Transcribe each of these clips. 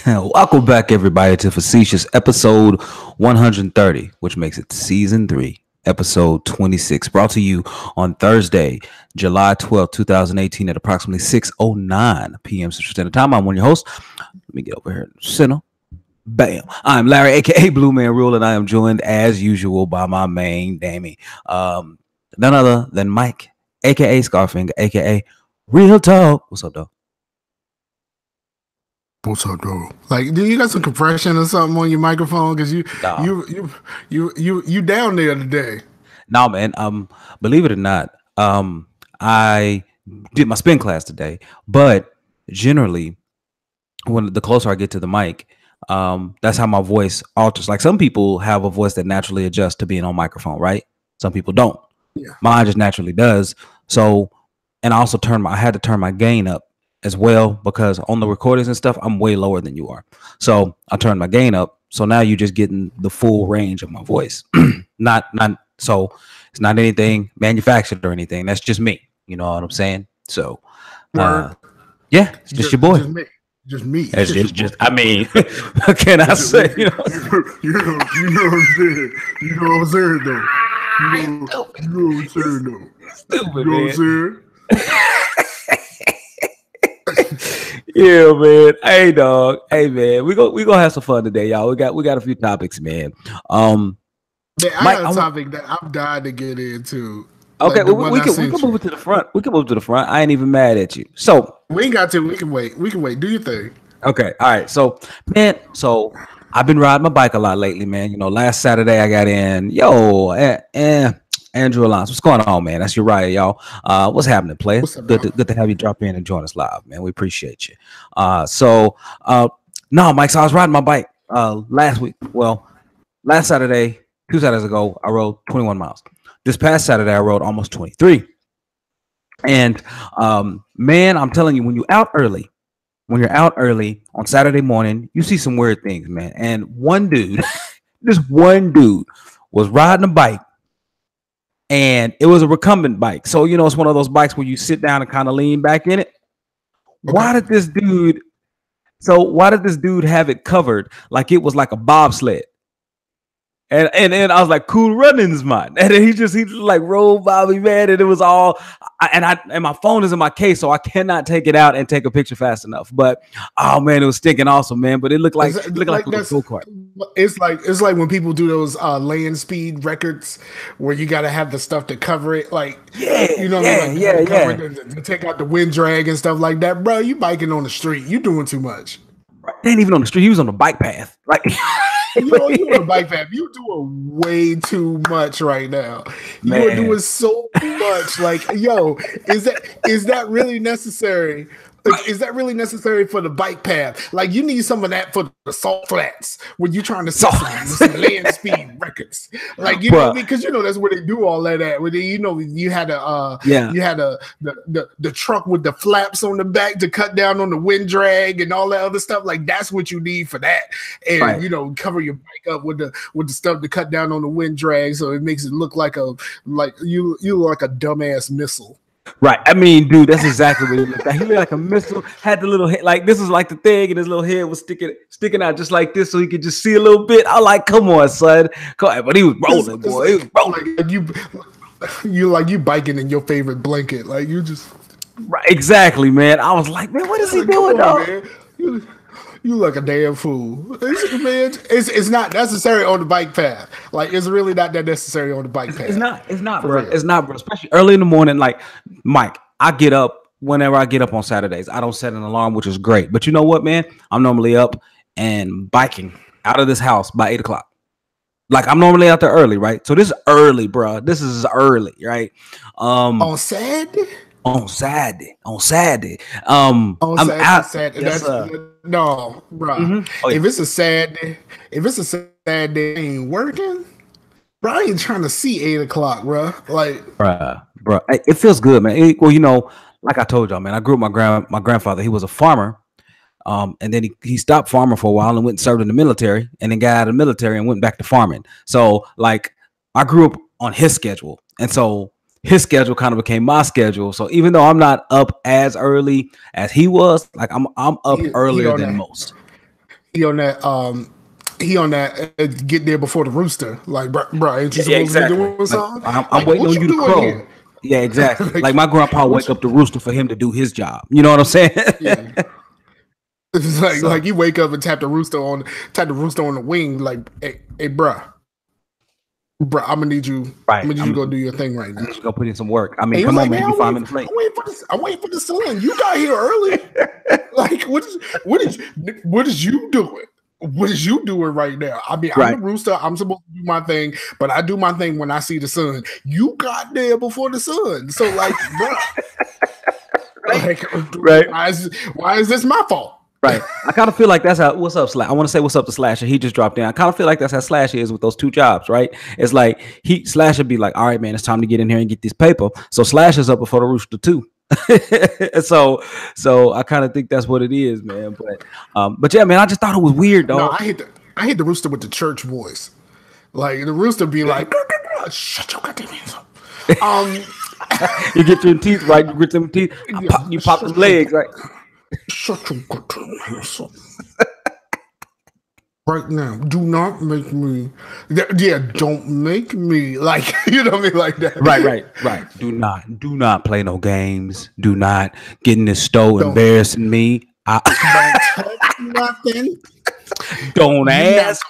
Welcome back, everybody, to Facetious episode 130, which makes it season 3, episode 26, brought to you on Thursday, July 12th, 2018 at approximately 6:09 p.m. Central Standard Time. I'm one of your hosts. Let me get over here in the center. Bam. I'm Larry, aka Bluemanrule, and I am joined as usual by my main Dammy. None other than Mike, aka Scarfinger, aka Real Talk. What's up, though? What's up, though? Like, do you got some compression or something on your microphone? Because you down there today. No, man. Believe it or not, I did my spin class today, but generally, when the closer I get to the mic, that's how my voice alters. Like, some people have a voice that naturally adjusts to being on microphone, right? Some people don't. Yeah. Mine just naturally does. So, and I also I had to turn my gain up as well, because on the recordings and stuff, I'm way lower than you are. So I turned my gain up. So now you're just getting the full range of my voice. So it's not anything manufactured or anything. That's just me. You know what I'm saying? So yeah, it's just your boy. Just me. It's just I mean, what can I say? You know what I'm saying? You know what I'm saying, though. You know what I'm saying, though. Stupid, you know man. What I'm saying? Yeah, man. Hey, dog. Hey, man. We gonna have some fun today, y'all. We got a few topics, man. Man, I got a topic that I'm dying to get into. Okay, like we can move it to the front. We can move to the front. I ain't even mad at you. So we ain't got to. We can wait. Do your thing. Okay. All right. So, man. So I've been riding my bike a lot lately, man. You know, last Saturday I got in. Andrew Alonso, what's going on, man? That's your right, y'all. What's happening, player? Good to have you drop in and join us live, man. We appreciate you. Mike, so I was riding my bike last week. Well, last Saturday, 2 Saturdays ago, I rode 21 miles. This past Saturday, I rode almost 23. And man, I'm telling you, when you're out early on Saturday morning, you see some weird things, man. And one dude, this one dude was riding a bike. And it was a recumbent bike. So, you know, it's one of those bikes where you sit down and kind of lean back in it. Okay. Why did this dude have it covered like it was like a bobsled? And I was like, cool runnings, man. And then he just like rolled by me, man. And it was all, and my phone is in my case, so I cannot take it out and take a picture fast enough. But oh man, it was stinking awesome, man. But it looked like a go-kart. It's like when people do those land speed records where you got to have the stuff to cover it, like you know, to take out the wind drag and stuff like that, bro. You biking on the street, you doing too much. Right. They ain't even on the street. He was on the bike path, like. You on a bike path. You're doing way too much right now. Man. You're doing so much. Like, yo, is that really necessary? Like, is that really necessary for the bike path? Like, you need some of that for the salt flats when you're trying to sell some land speed records. Like, you know, because you know that's where they do all that at. Where they, you know, you had the truck with the flaps on the back to cut down on the wind drag and all that other stuff. Like, that's what you need for that. And you know, cover your bike up with the stuff to cut down on the wind drag, so it makes it look like you look like a dumbass missile. Right. I mean, dude, that's exactly what he looked like. He looked like a missile, had the little head, like this was like the thing, and his little head was sticking out just like this, so he could just see a little bit. I like, come on, son. Come on. But he was rolling, boy. He was rolling. Like you biking in your favorite blanket. Like you just right, exactly, man. I was like, man, what is he doing, dog? You look a damn fool. It's not necessary on the bike path. Like, it's really not that necessary on the bike path. It's not, bro. It's not, bro. Especially early in the morning. Like, Mike, I get up whenever I get up on Saturdays. I don't set an alarm, which is great. But you know what, man? I'm normally up and biking out of this house by 8 o'clock. Like, I'm normally out there early, right? So this is early, bro. This is early, right? On Saturday? On Saturday. I'm out. Saturday. No, bro. Mm-hmm. Oh, yeah. If it's a Saturday, I ain't working. Bro, I ain't trying to see 8 o'clock, bro. Like, bro, it feels good, man. Well, you know, like I told y'all, man, I grew up my grandfather. He was a farmer, and then he stopped farming for a while and went and served in the military, and then got out of the military and went back to farming. So, like, I grew up on his schedule, and so his schedule kind of became my schedule. So even though I'm not up as early as he was, like I'm up earlier than most. he on that get there before the rooster. Like, bro, ain't you supposed to be doing something? I'm waiting on you to crow. Here? Yeah, exactly. Like my grandpa wake up the rooster for him to do his job. You know what I'm saying? Yeah. It's like you wake up and tap the rooster on the wing. Like, hey, bro, I'm gonna need you. Right. I'm gonna need you to go do your thing right now. I need you to go put in some work. I mean, come on, man. You 5 minutes late. I'm waiting for the sun. You got here early. Like, what is you doing? What is you doing right now? I mean, I'm the rooster. I'm supposed to do my thing, but I do my thing when I see the sun. You got there before the sun, so like, bro, why is this my fault? Right. I kind of feel like that's how. What's up, Slash? I want to say what's up to Slasher. He just dropped in. I kind of feel like that's how Slasher is with those two jobs, right? It's like Slasher be like, all right, man, it's time to get in here and get this paper. So Slasher's up before the rooster too. so I kind of think that's what it is, man. But yeah, man, I just thought it was weird, dog. No, I hate the rooster with the church voice. Like the rooster be like, shut your goddamn hands up. You get your teeth right. You grit them teeth. You pop his legs right. Shut your goddamn hands up. Right now, do not make me. Yeah, don't make me like you know what I mean, like that. Right. Do not play no games. Do not get in this stove embarrassing me. Don't touch nothing. Don't ask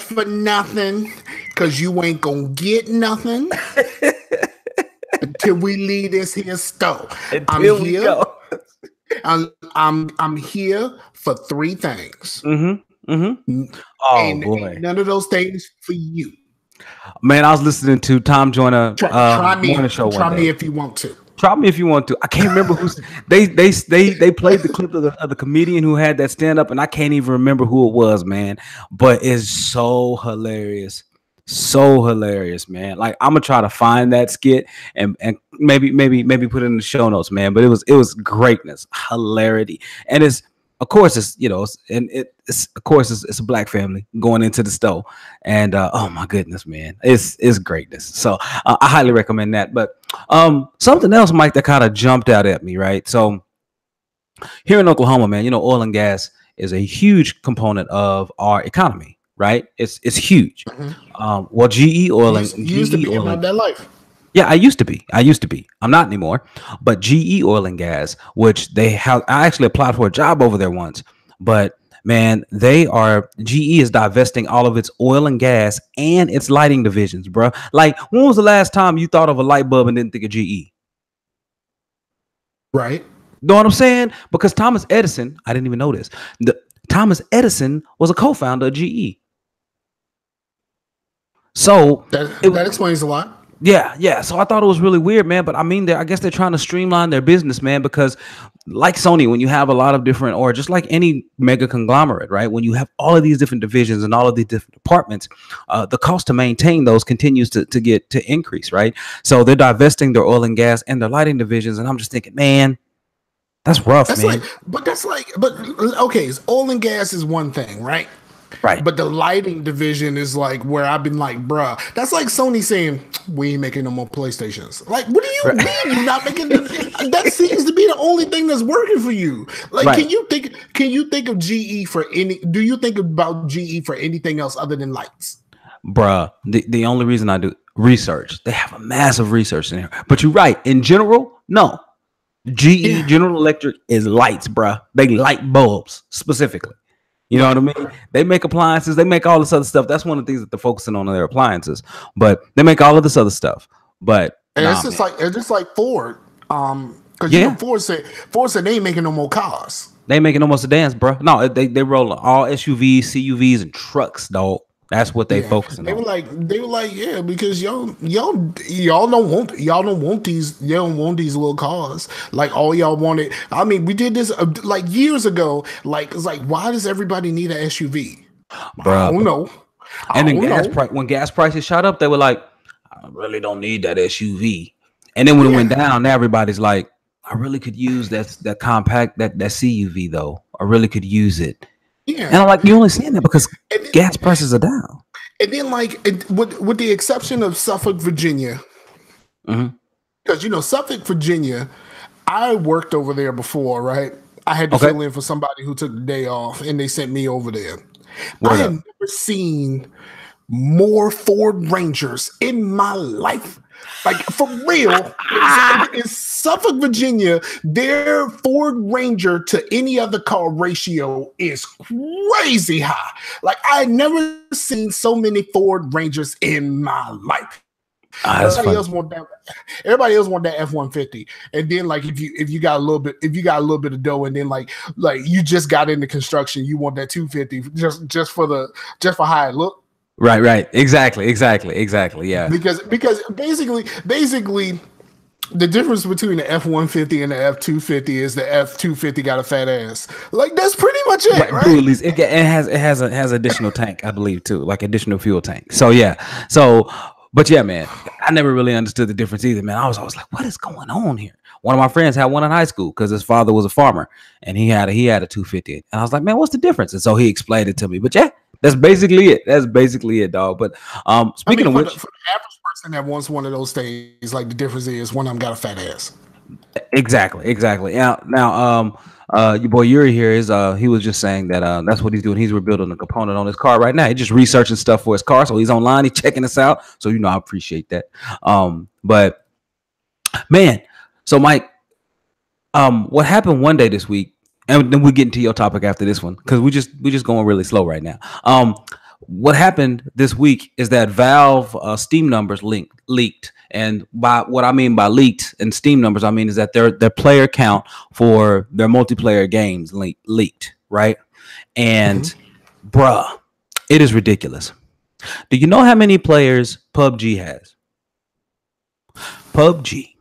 for nothing, because you ain't gonna get nothing until we leave this here stove. I'm here for three things. Mm-hmm. Oh, and boy. None of those things for you. Man, I was listening to Tom Joyner morning show. Try me if you want to. Try me if you want to. I can't remember who they played the clip of the comedian who had that stand up, and I can't even remember who it was, man. But it's so hilarious. So hilarious, man. Like I'm gonna try to find that skit and maybe put it in the show notes, man. But it was greatness, hilarity, and it's of course it's it's a black family going into the store, and oh my goodness, man, it's greatness. So I highly recommend that. But something else, Mike, that kind of jumped out at me, right? So here in Oklahoma, man, oil and gas is a huge component of our economy. Right, it's huge. Mm-hmm. Well, GE Oil and you used to be about that life. Yeah, I used to be. I'm not anymore. But GE Oil and Gas, which they have, I actually applied for a job over there once. But man, GE is divesting all of its oil and gas and its lighting divisions, bro. Like, when was the last time you thought of a light bulb and didn't think of GE? Right. Know what I'm saying? Because Thomas Edison, I didn't even know this. Thomas Edison was a co-founder of GE. So that explains a lot. Yeah. So I thought it was really weird, man. But I mean, I guess they're trying to streamline their business, man, because like Sony, when you have a lot of different, or just like any mega conglomerate, right? When you have all of these different divisions and all of these different departments, the cost to maintain those continues to increase, right? So they're divesting their oil and gas and their lighting divisions. And I'm just thinking, man, that's rough, man. But okay, oil and gas is one thing, right? Right. But the lighting division is like where I've been like, bruh, that's like Sony saying, we ain't making no more PlayStations. Like, what do you mean you're not making that seems to be the only thing that's working for you. Like, can you think of GE for do you think about GE for anything else other than lights? Bruh, the only reason I do research, they have a massive research in here. But you're right. In general, no. GE General Electric is lights, bruh. They light bulbs specifically. You know what I mean? They make appliances. They make all this other stuff. That's one of the things that they're focusing on their appliances. But they make all of this other stuff. But it's just like Ford. Because Ford said they ain't making no more cars. They ain't making no more sedans, bro. No, they roll all SUVs, CUVs, and trucks, dog. That's what they focusing on. They were like, yeah, because y'all don't want these little cars. Like all y'all wanted. I mean, we did this like years ago. Like it's like, why does everybody need an SUV? Bro, I don't know. And then when gas prices shot up, they were like, I really don't need that SUV. And then when it went down, now everybody's like, I really could use that compact, that CUV though. I really could use it. Yeah. And I'm like, you're only saying that because gas prices are down. And then, with the exception of Suffolk, Virginia, because Suffolk, Virginia, I worked over there before, right? I had to fill in for somebody who took the day off, and they sent me over there. I had never seen more Ford Rangers in my life. Like, for real, in Suffolk, Virginia, their Ford Ranger to any other car ratio is crazy high. Like, I had never seen so many Ford Rangers in my life. Everybody else want that F-150, and then like if you got a little bit of dough, and then like you just got into construction, you want that 250 just for how it look. Right. Exactly. Yeah. Because basically the difference between the F-150 and the F-250 is the F-250 got a fat ass. Like, that's pretty much it, right? At least it has additional tank, I believe, too, like additional fuel tank. So yeah. But yeah, man, I never really understood the difference either, man. I was always like, what is going on here? One of my friends had one in high school because his father was a farmer, and he had a 250. And I was like, man, what's the difference? And so he explained it to me. But yeah, that's basically it, dog. But speaking of which, for the average person that wants one of those things, like, the difference is one of them got a fat ass. Exactly. Now, your boy Yuri here he was just saying that that's what he's doing. He's rebuilding a component on his car right now. He's just researching stuff for his car, so he's online. He's checking us out. So I appreciate that. But man, so Mike, what happened one day this week, and then we get into your topic after this one because we just going really slow right now. What happened this week is that Valve Steam numbers leaked. And by what I mean by leaked and Steam numbers, I mean is that their player count for their multiplayer games leaked, right? And bruh, it is ridiculous. Do you know how many players PUBG has? PUBG.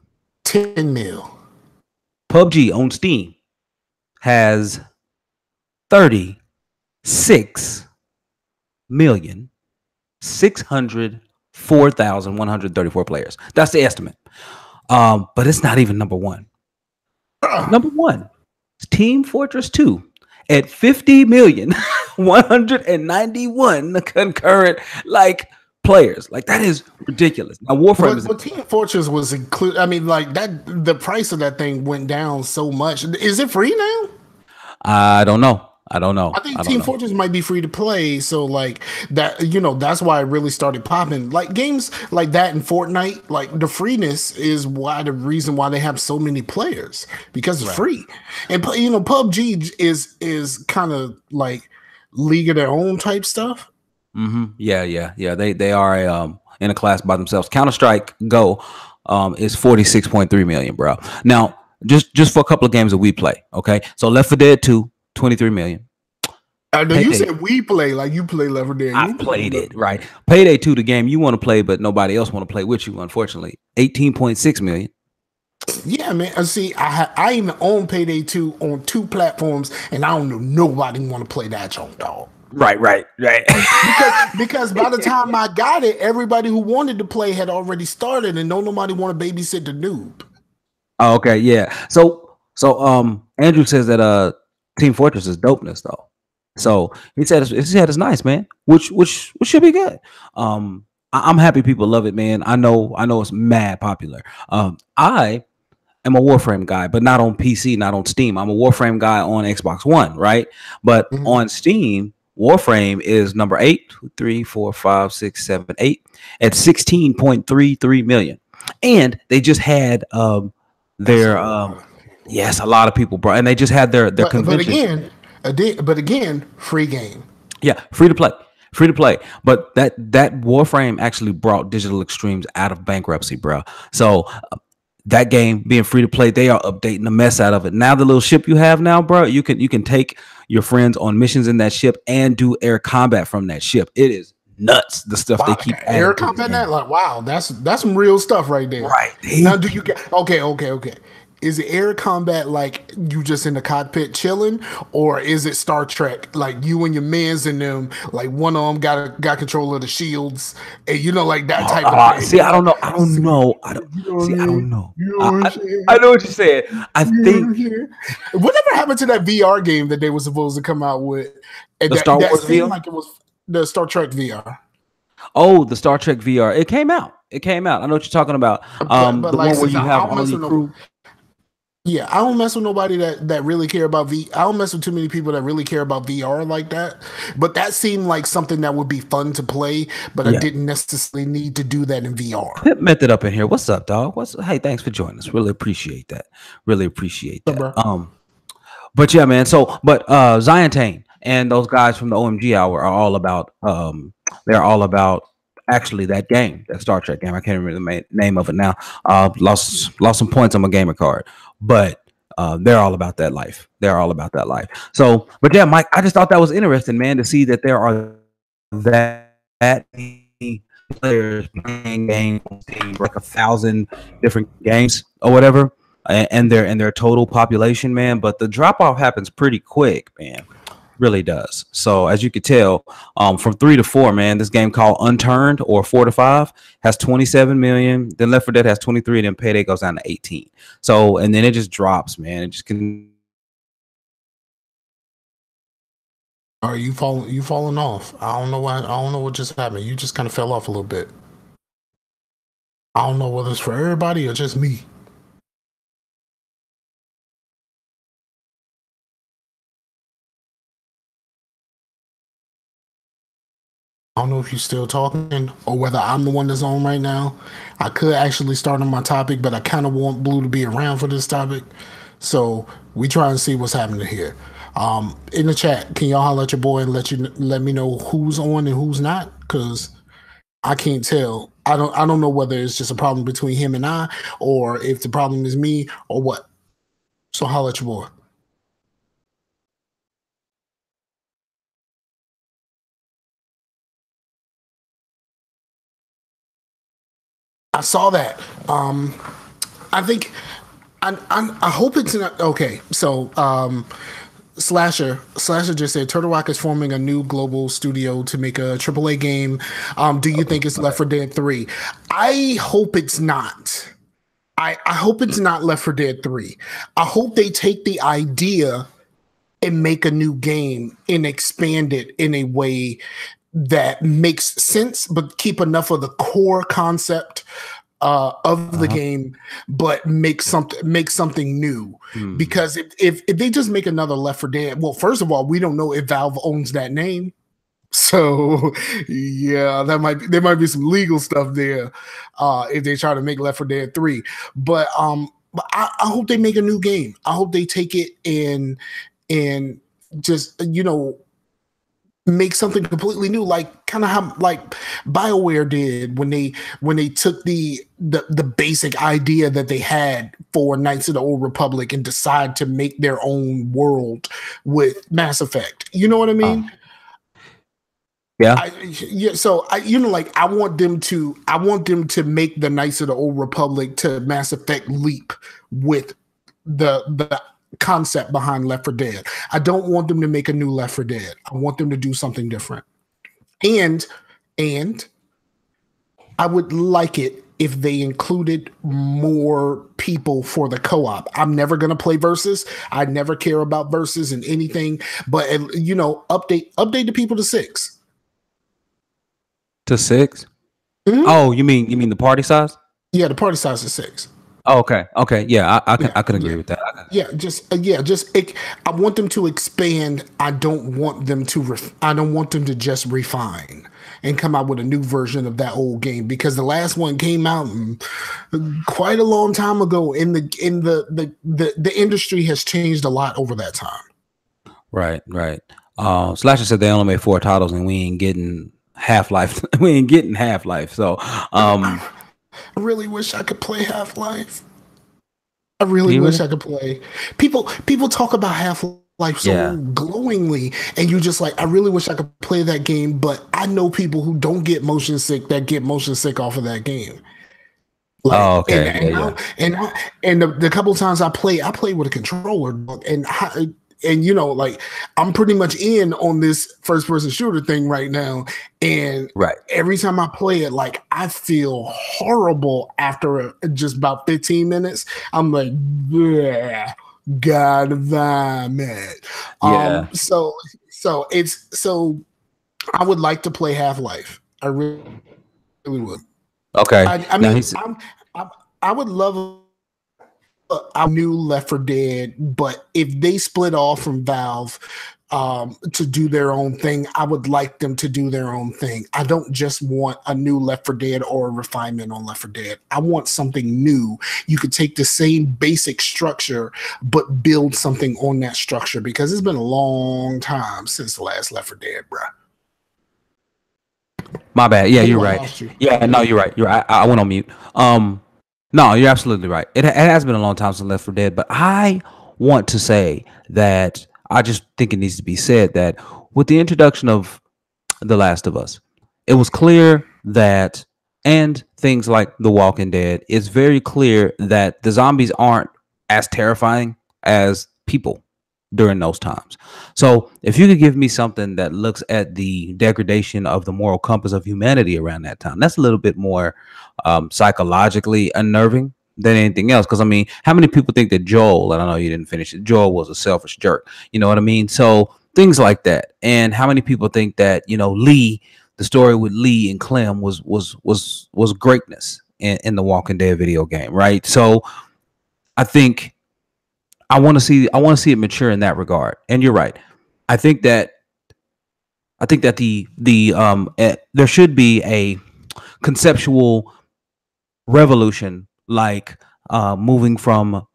10 mil. PUBG on Steam has 36,604,134 players. That's the estimate. But it's not even number one. Number one is Team Fortress 2 at 50,191 concurrent players. Like, that is ridiculous. Now Warframe but Team Fortress was included. I mean, like, that the price of that thing went down so much. Is it free now? I don't know. I think Team Fortress might be free to play, so like that, that's why it really started popping. Like, games like that in Fortnite, like, the freeness is the reason why they have so many players, because it's free. And PUBG is kind of like League of Their Own type stuff. Yeah. They are in a class by themselves. Counter-Strike Go is 46.3 million, bro. Now, just for a couple of games that we play, okay? So Left 4 Dead 2. 23 million. I know you said we play, like you play Left 4 Dead. I played it, right? Payday 2, the game you want to play, but nobody else want to play with you, unfortunately. 18.6 million. Yeah, man. See, I even own Payday 2 on 2 platforms, and I don't know nobody want to play that junk, dog. Right. because by the time I got it, everybody who wanted to play had already started, and nobody want to babysit the noob. Oh, okay, yeah. So Andrew says that Team Fortress is dopeness though. So he said it's nice, man. Which should be good. I'm happy people love it, man. I know it's mad popular. I am a Warframe guy, but not on PC, not on Steam. I'm a Warframe guy on Xbox One, right? But on Steam, Warframe is number 8, 2, 3, 4, 5, 6, 7, 8 at 16.33 million. And they just had their yes, a lot of people, bro, and they just had their convention. But again, free game. Yeah, free to play. But that Warframe actually brought Digital Extremes out of bankruptcy, bro. So that game being free to play, they are updating the mess out of it. Now the little ship you have now, bro, you can take your friends on missions in that ship and do air combat from that ship. It is nuts, the stuff they keep adding. Air combat, that, like, wow, that's some real stuff right there. Right. Now, do you get okay? Is it air combat like you just in the cockpit chilling, or is it Star Trek like you and your mans in them, like one of them got control of the shields, and like that type of thing? See, I don't know. I don't know. I know what you said. I think whatever happened to that VR game that they were supposed to come out with? The Star Wars VR, like it was the Star Trek VR. Oh, the Star Trek VR. It came out. I know what you're talking about. But the like, one where you have all your crew. Yeah, I don't mess with nobody that really care about I don't mess with too many people that really care about VR like that. But that seemed like something that would be fun to play, but I Yeah. didn't necessarily need to do that in VR. PimpMethod up in here. What's up, dog? Hey, thanks for joining us. Really appreciate that. Really appreciate So, that. bro. But yeah, man. So, but Zion Tane and those guys from the OMG Hour are all about they're all about actually that game, that Star Trek game. I can't remember the name of it now. Lost some points on my gamer card, but they're all about that life. They're all about that life. So, but yeah, Mike, I just thought that was interesting, man, to see that there are that many players playing games, like 1,000 different games or whatever, and their total population, man. But the drop off happens pretty quick, man. Really does. So as you could tell, from 3 to 4, man, this game called Unturned, or 4 to 5, has 27 million. Then Left 4 Dead has 23, and then Payday goes down to 18. So, and then it just drops, man. It just can. Are you falling off? I don't know why. I don't know what just happened. You just kind of fell off a little bit. I don't know whether it's for everybody or just me. I don't know if you're still talking or whether I'm the one that's on right now. I could actually start on my topic, but I kind of want Blue to be around for this topic. So we try and see what's happening here. In the chat, can y'all holler at your boy and let me know who's on and who's not? Because I can't tell. I don't know whether it's just a problem between him and I, or if the problem is me, or what. So holler at your boy. I saw that. I think I hope it's not okay. So Slasher just said Turtle Rock is forming a new global studio to make a AAA game. Do you think it's Left 4 Dead 3? I hope it's not. I hope it's not Left 4 Dead 3. I hope they take the idea and make a new game and expand it in a way that makes sense, but keep enough of the core concept of the game, but make something new. Because if they just make another Left 4 Dead, well, first of all, we don't know if Valve owns that name. So yeah, there might be some legal stuff there if they try to make Left 4 Dead 3. But I hope they make a new game. I hope they take it and just make something completely new, like kind of how like BioWare did when they took the basic idea that they had for Knights of the Old Republic and decide to make their own world with Mass Effect. You know what I mean? Yeah. So I want them to make the Knights of the Old Republic to Mass Effect leap with the concept behind Left 4 Dead. I don't want them to make a new Left 4 Dead. I want them to do something different. And I would like it if they included more people for the co-op. I'm never going to play versus. I never care about versus and anything, but update the people to 6. To 6? Mm-hmm. Oh, you mean the party size? Yeah, the party size is 6. Oh, okay. Yeah, I can agree with that. I want them to expand. I don't want them to just refine and come out with a new version of that old game, because the last one came out quite a long time ago. The industry has changed a lot over that time. Right. Slasher said they only made 4 titles and we ain't getting Half-Life. We ain't getting Half-Life. So I really wish I could play Half-Life. I really wish I could play. People talk about Half-Life so glowingly, and you're just like, I really wish I could play that game, but I know people who don't get motion sick that get motion sick off of that game. Like, and the couple times I play with a controller, and like I'm pretty much in on this first person shooter thing right now, and every time I play it, like I feel horrible after just about 15 minutes. I'm like, God vomit. So I would like to play Half-Life. I really would. Okay. I would love I knew Left 4 Dead, but if they split off from Valve to do their own thing, I would like them to do their own thing. I don't just want a new Left 4 Dead or a refinement on Left 4 Dead. I want something new. You could take the same basic structure, but build something on that structure, because it's been a long time since the last Left 4 Dead, bro. My bad. Yeah, you're right. Yeah, no, you're right. You're right. I went on mute. No, you're absolutely right. It has been a long time since Left 4 Dead, but I want to say that I just think it needs to be said that with the introduction of The Last of Us, it was clear that, and things like The Walking Dead, it's very clear that the zombies aren't as terrifying as people during those times. So if you could give me something that looks at the degradation of the moral compass of humanity around that time, that's a little bit more psychologically unnerving than anything else. Because I mean, how many people think that Joel, and I know you didn't finish it, Joel was a selfish jerk, you know what I mean? So things like that. And how many people think that, you know, Lee, the story with Lee and Clem was greatness in the Walking Dead video game, right? So I think I want to see it mature in that regard. And you're right. I think that there should be a conceptual revolution, like moving from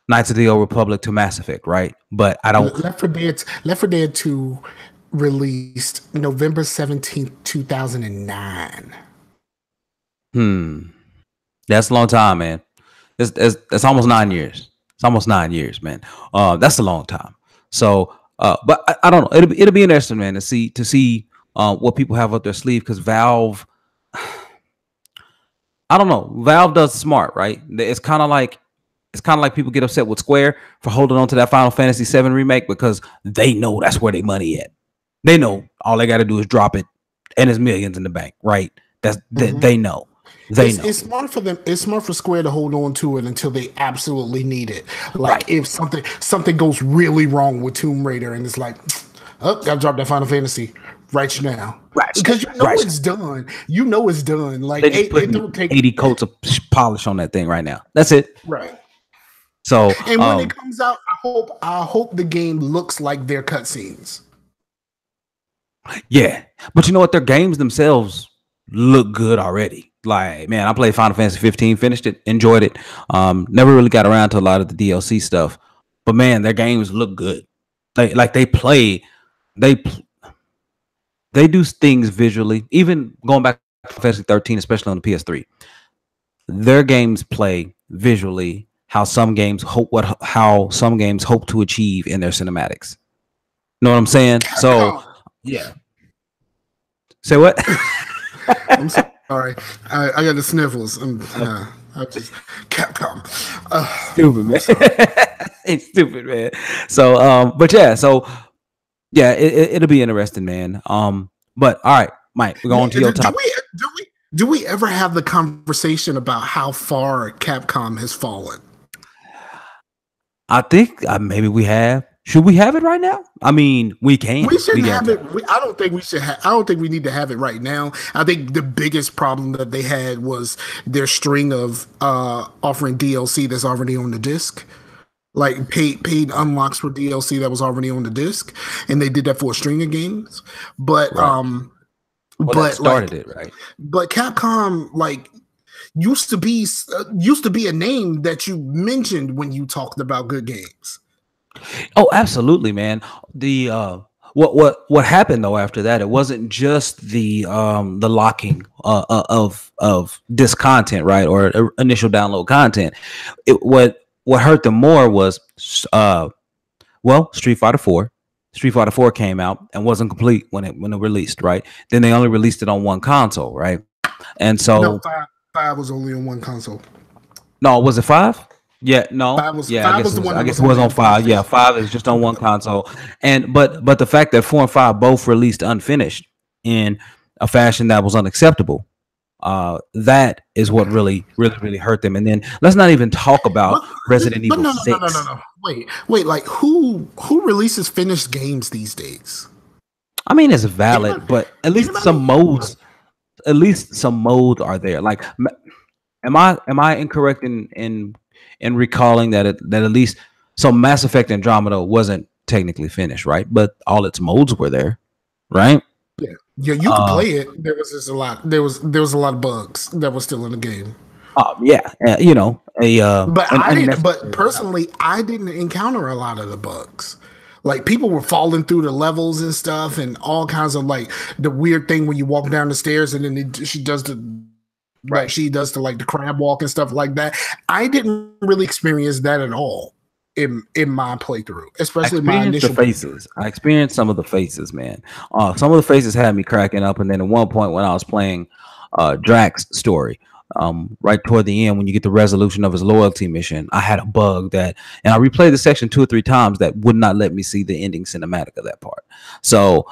Knights of the Old Republic to Mass Effect, right? But I don't. Left 4 Dead 2 released November 17th, 2009. That's a long time, man. It's almost 9 years. It's almost 9 years, man. That's a long time. So, but I don't know. It'll be interesting, man, to see what people have up their sleeve, because Valve, I don't know. Valve does smart, right? It's kind of like people get upset with Square for holding on to that Final Fantasy VII remake, because they know that's where they money at. They know all they got to do is drop it, and there's millions in the bank, right? They know. It's smart for them. It's smart for Square to hold on to it until they absolutely need it. Like, right. If something goes really wrong with Tomb Raider, and it's like, oh, gotta drop that Final Fantasy right now, right? Because you know it's done. You know it's done. Like, it don't take 80 coats of polish on that thing right now. That's it. Right. So, and when it comes out, I hope the game looks like their cutscenes. Yeah, but you know what? Their games themselves look good already. Like, man, I played Final Fantasy 15, finished it, enjoyed it. Never really got around to a lot of the DLC stuff, but man, their games look good. They do things visually. Even going back to Final Fantasy 13, especially on the PS3, their games play visually how some games hope to achieve in their cinematics. Know what I'm saying? So, yeah. Say what? I'm sorry. I got the sniffles. I just Capcom. Stupid, man. It's stupid, man. So, but yeah, it'll be interesting, man. But all right, Mike, we're going to your topic. Do we ever have the conversation about how far Capcom has fallen? I think maybe we have. Should we have it right now? I mean, we can. We should have it. I don't think we should have. I don't think we need to have it right now. I think the biggest problem that they had was their string of offering DLC that's already on the disc, like paid unlocks for DLC that was already on the disc, and they did that for a string of games. But well, that started it, right? But Capcom, like, used to be a name that you mentioned when you talked about good games. Oh, absolutely, man. The what happened though after that? It wasn't just the locking of disc content, right, or initial download content. What hurt them more was Street Fighter 4. Street Fighter 4 came out and wasn't complete when it released, right? Then they only released it on one console, right? And so no, five was only on one console. No, was it 5? Yeah, no. I guess it was on 5. Yeah, 5 is just on one console. And but the fact that 4 and 5 both released unfinished in a fashion that was unacceptable, that is what really hurt them. And then let's not even talk about Resident Evil 6. No. Wait, like who releases finished games these days? I mean, it's valid, but at least some modes are there. Like, am I incorrect in in recalling that that at least so Mass Effect Andromeda wasn't technically finished, right? But all its modes were there, right? Yeah, you could play it. There was just a lot. There was a lot of bugs that were still in the game. Yeah, you know, but I didn't. But personally, I didn't encounter a lot of the bugs. Like people were falling through the levels and stuff, and all kinds of like the weird thing when you walk down the stairs and then she does the like the crab walk and stuff like that. I didn't really experience that at all in my playthrough, especially my initial faces. I experienced some of the faces, man. Some of the faces had me cracking up, and then at one point when I was playing Drax's story, right toward the end when you get the resolution of his loyalty mission, I had a bug that, and I replayed the section 2 or 3 times, that would not let me see the ending cinematic of that part. So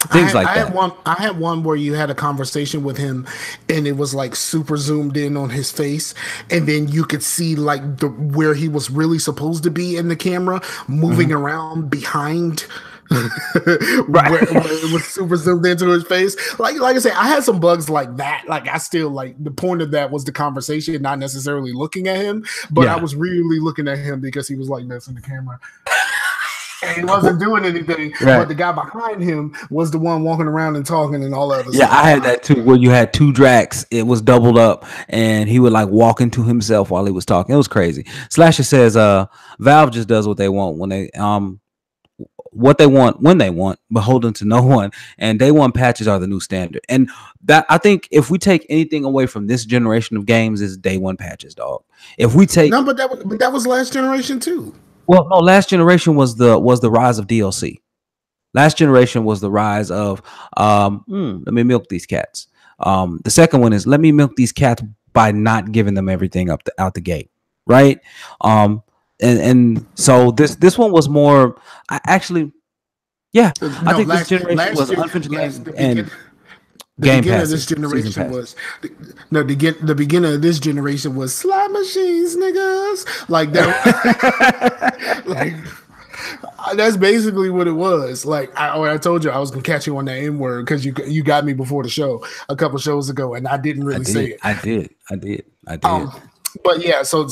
things like that. I had one where you had a conversation with him and it was like super zoomed in on his face, and then you could see like where he was really supposed to be in the camera moving around behind where it was super zoomed into his face. Like I said, I had some bugs like that. Like I still like the point of that was the conversation, not necessarily looking at him, but I was really looking at him because he was like messing the camera. And he wasn't doing anything, but the guy behind him was the one walking around and talking and all that other stuff. I had that too, where you had 2 Drax, it was doubled up, and he would like walk into himself while he was talking. It was crazy. Slasher says Valve just does what they want when they what they want when they want, beholden to no one, and day one patches are the new standard. And that, I think, if we take anything away from this generation of games, is day one patches, dog. If we take but that was last generation too. Well, no, last generation was the rise of DLC. Last generation was the rise of let me milk these cats. The second one is let me milk these cats by not giving them everything out the gate, right? And so this one was more. I think this generation was unfinished games and the beginning of this generation was the beginning of this generation was slot machines, niggas. Like that. Like that's basically what it was. Like I told you I was gonna catch you on that N word because you got me before the show a couple shows ago, and I didn't really say it. I did. But yeah, so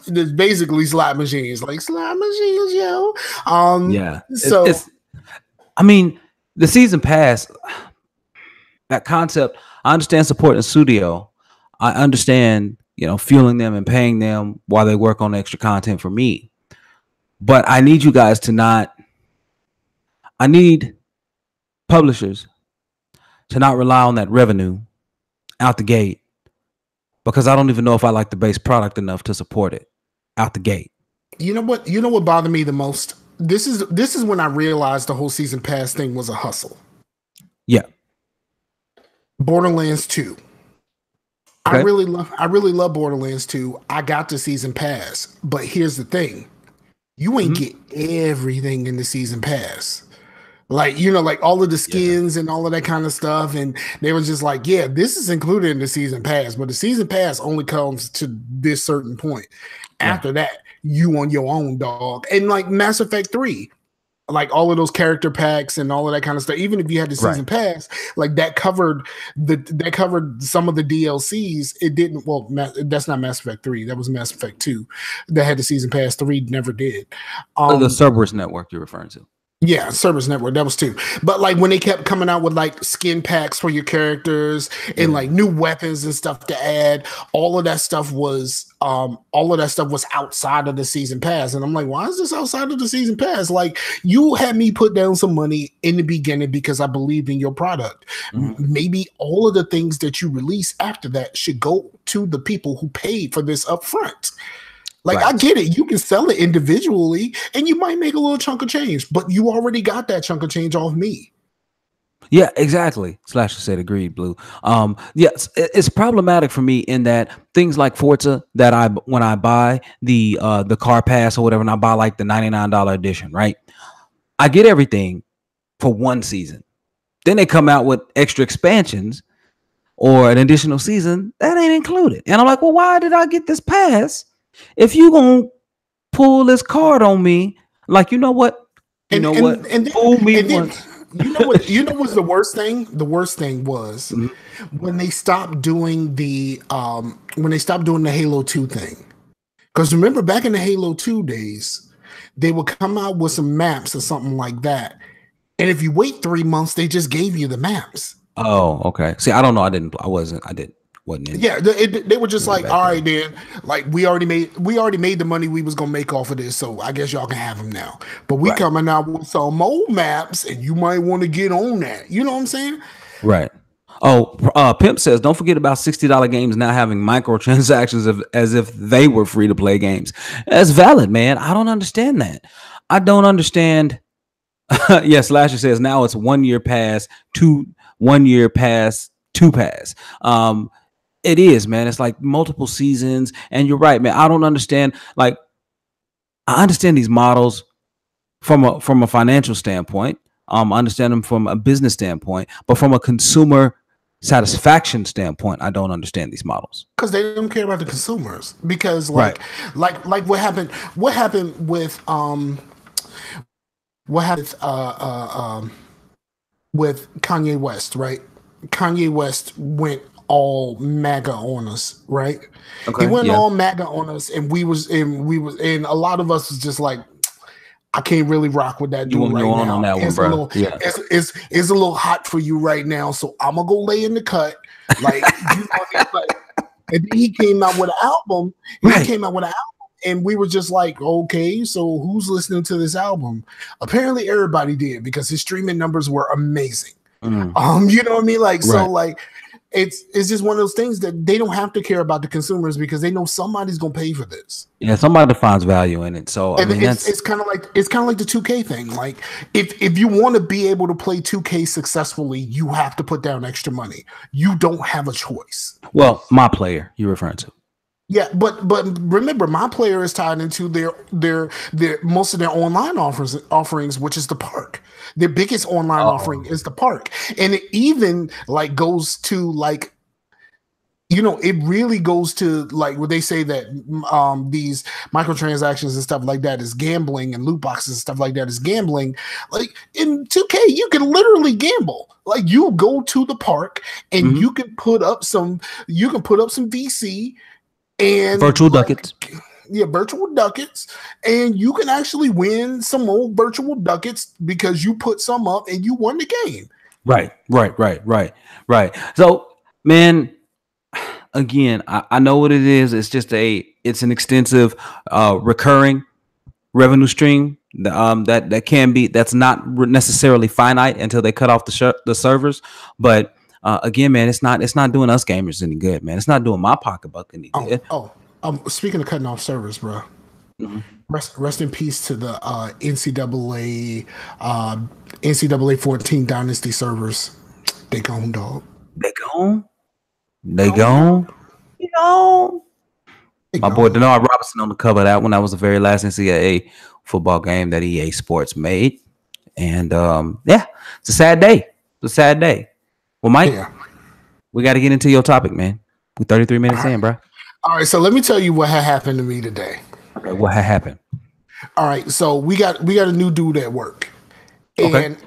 it's basically slot machines, like slot machines, yo. So I mean, the season pass, that concept, I understand supporting a studio. I understand, fueling them and paying them while they work on extra content for me. But I need you guys to not. I need publishers to not rely on that revenue out the gate. Because I don't even know if I like the base product enough to support it out the gate. You know what bothered me the most? This is when I realized the whole season pass thing was a hustle. Yeah. Borderlands 2. Okay. I really love Borderlands 2. I got the season pass, but here's the thing. You ain't get everything in the season pass. Like, like all of the skins and all of that kind of stuff. And they were just like, yeah, this is included in the season pass, but the season pass only comes to this certain point. After that, you on your own, dog. And like Mass Effect 3, like all of those character packs and all of that kind of stuff, even if you had the season pass, like that covered some of the DLCs. It didn't, well, that's not Mass Effect 3. That was Mass Effect 2 that had the season pass. 3 never did. The Cerberus network you're referring to. Yeah, Service Network, that was 2. But like when they kept coming out with like skin packs for your characters and like new weapons and stuff to add, all of that stuff was outside of the season pass. And I'm like, why is this outside of the season pass? Like, you had me put down some money in the beginning because I believed in your product. Maybe all of the things that you release after that should go to the people who paid for this up front. Like, I get it. You can sell it individually and you might make a little chunk of change, but you already got that chunk of change off me. Yeah, exactly. Slasher said, agreed, Blue. Yes, it's problematic for me in that things like Forza that when I buy the car pass or whatever, and I buy like the $99 edition, right? I get everything for one season. Then they come out with extra expansions or an additional season that ain't included. And I'm like, well, why did I get this pass if you gonna pull this card on me? Like, you know what? Fool me once. You know what's the worst thing? The worst thing was when they stopped doing the Halo 2 thing. Because remember, back in the Halo 2 days, they would come out with some maps or something like that. And if you wait 3 months, they just gave you the maps. Oh, okay. See, I don't know. I wasn't in. Yeah, they were just like, all right, then. then, like we already made the money we was gonna make off of this, so I guess y'all can have them now. But we coming out with some more maps, and you might want to get on that. You know what I'm saying? Right. Oh, Pimp says, don't forget about $60 games now having microtransactions as if they were free to play games. That's valid, man. I don't understand that. I don't understand. Yes, Slasher says now it's 1 year pass, 1 year pass, 2 pass. It is, man. It's like multiple seasons, and you're right, man. I don't understand. Like, I understand these models from a financial standpoint. I understand them from a business standpoint, but from a consumer satisfaction standpoint, I don't understand these models because they don't care about the consumers. Because like what happened with with Kanye West, right? Kanye West went all MAGA on us, right? Okay, he went all MAGA on us, and and a lot of us was just like, I can't really rock with that dude right now. On that one, bro. It's a little hot for you right now, so I'm gonna go lay in the cut. Like, you know, and then he came out with an album. And we were just like, okay, so who's listening to this album? Apparently, everybody did, because his streaming numbers were amazing. You know what I mean? Like, so like. It's just one of those things that they don't have to care about the consumers, because they know somebody's gonna pay for this. Yeah, somebody finds value in it. So I mean, it's kind of like the 2K thing. Like, if you want to be able to play 2K successfully, you have to put down extra money. You don't have a choice. Well, my player you're referring to. Yeah, but remember, my player is tied into their most of their online offerings, which is the park. Their biggest online offering is the park, and it even like goes to like, you know, it really goes to like where they say that these microtransactions and stuff like that is gambling, and loot boxes and stuff like that is gambling. Like in 2K, you can literally gamble. Like, you go to the park and you can put up some VC. And virtual ducats. Yeah, virtual ducats. And you can actually win some old virtual ducats because you put some up and you won the game. Right. So, man, again, I know what it is. It's just it's an extensive recurring revenue stream that's not necessarily finite until they cut off the servers. But again, man, it's not doing us gamers any good, man. It's not doing my pocketbook any good. Speaking of cutting off servers, bro. Rest in peace to the NCAA 14 Dynasty servers. They gone, dog. They gone. My boy Denard Robinson on the cover of that one. That was the very last NCAA football game that EA Sports made, and yeah, it's a sad day. Well, Mike, we got to get into your topic, man. We're 33 minutes in, bro. All right, so let me tell you what had happened to me today. Okay, what had happened? All right, so we got a new dude at work, and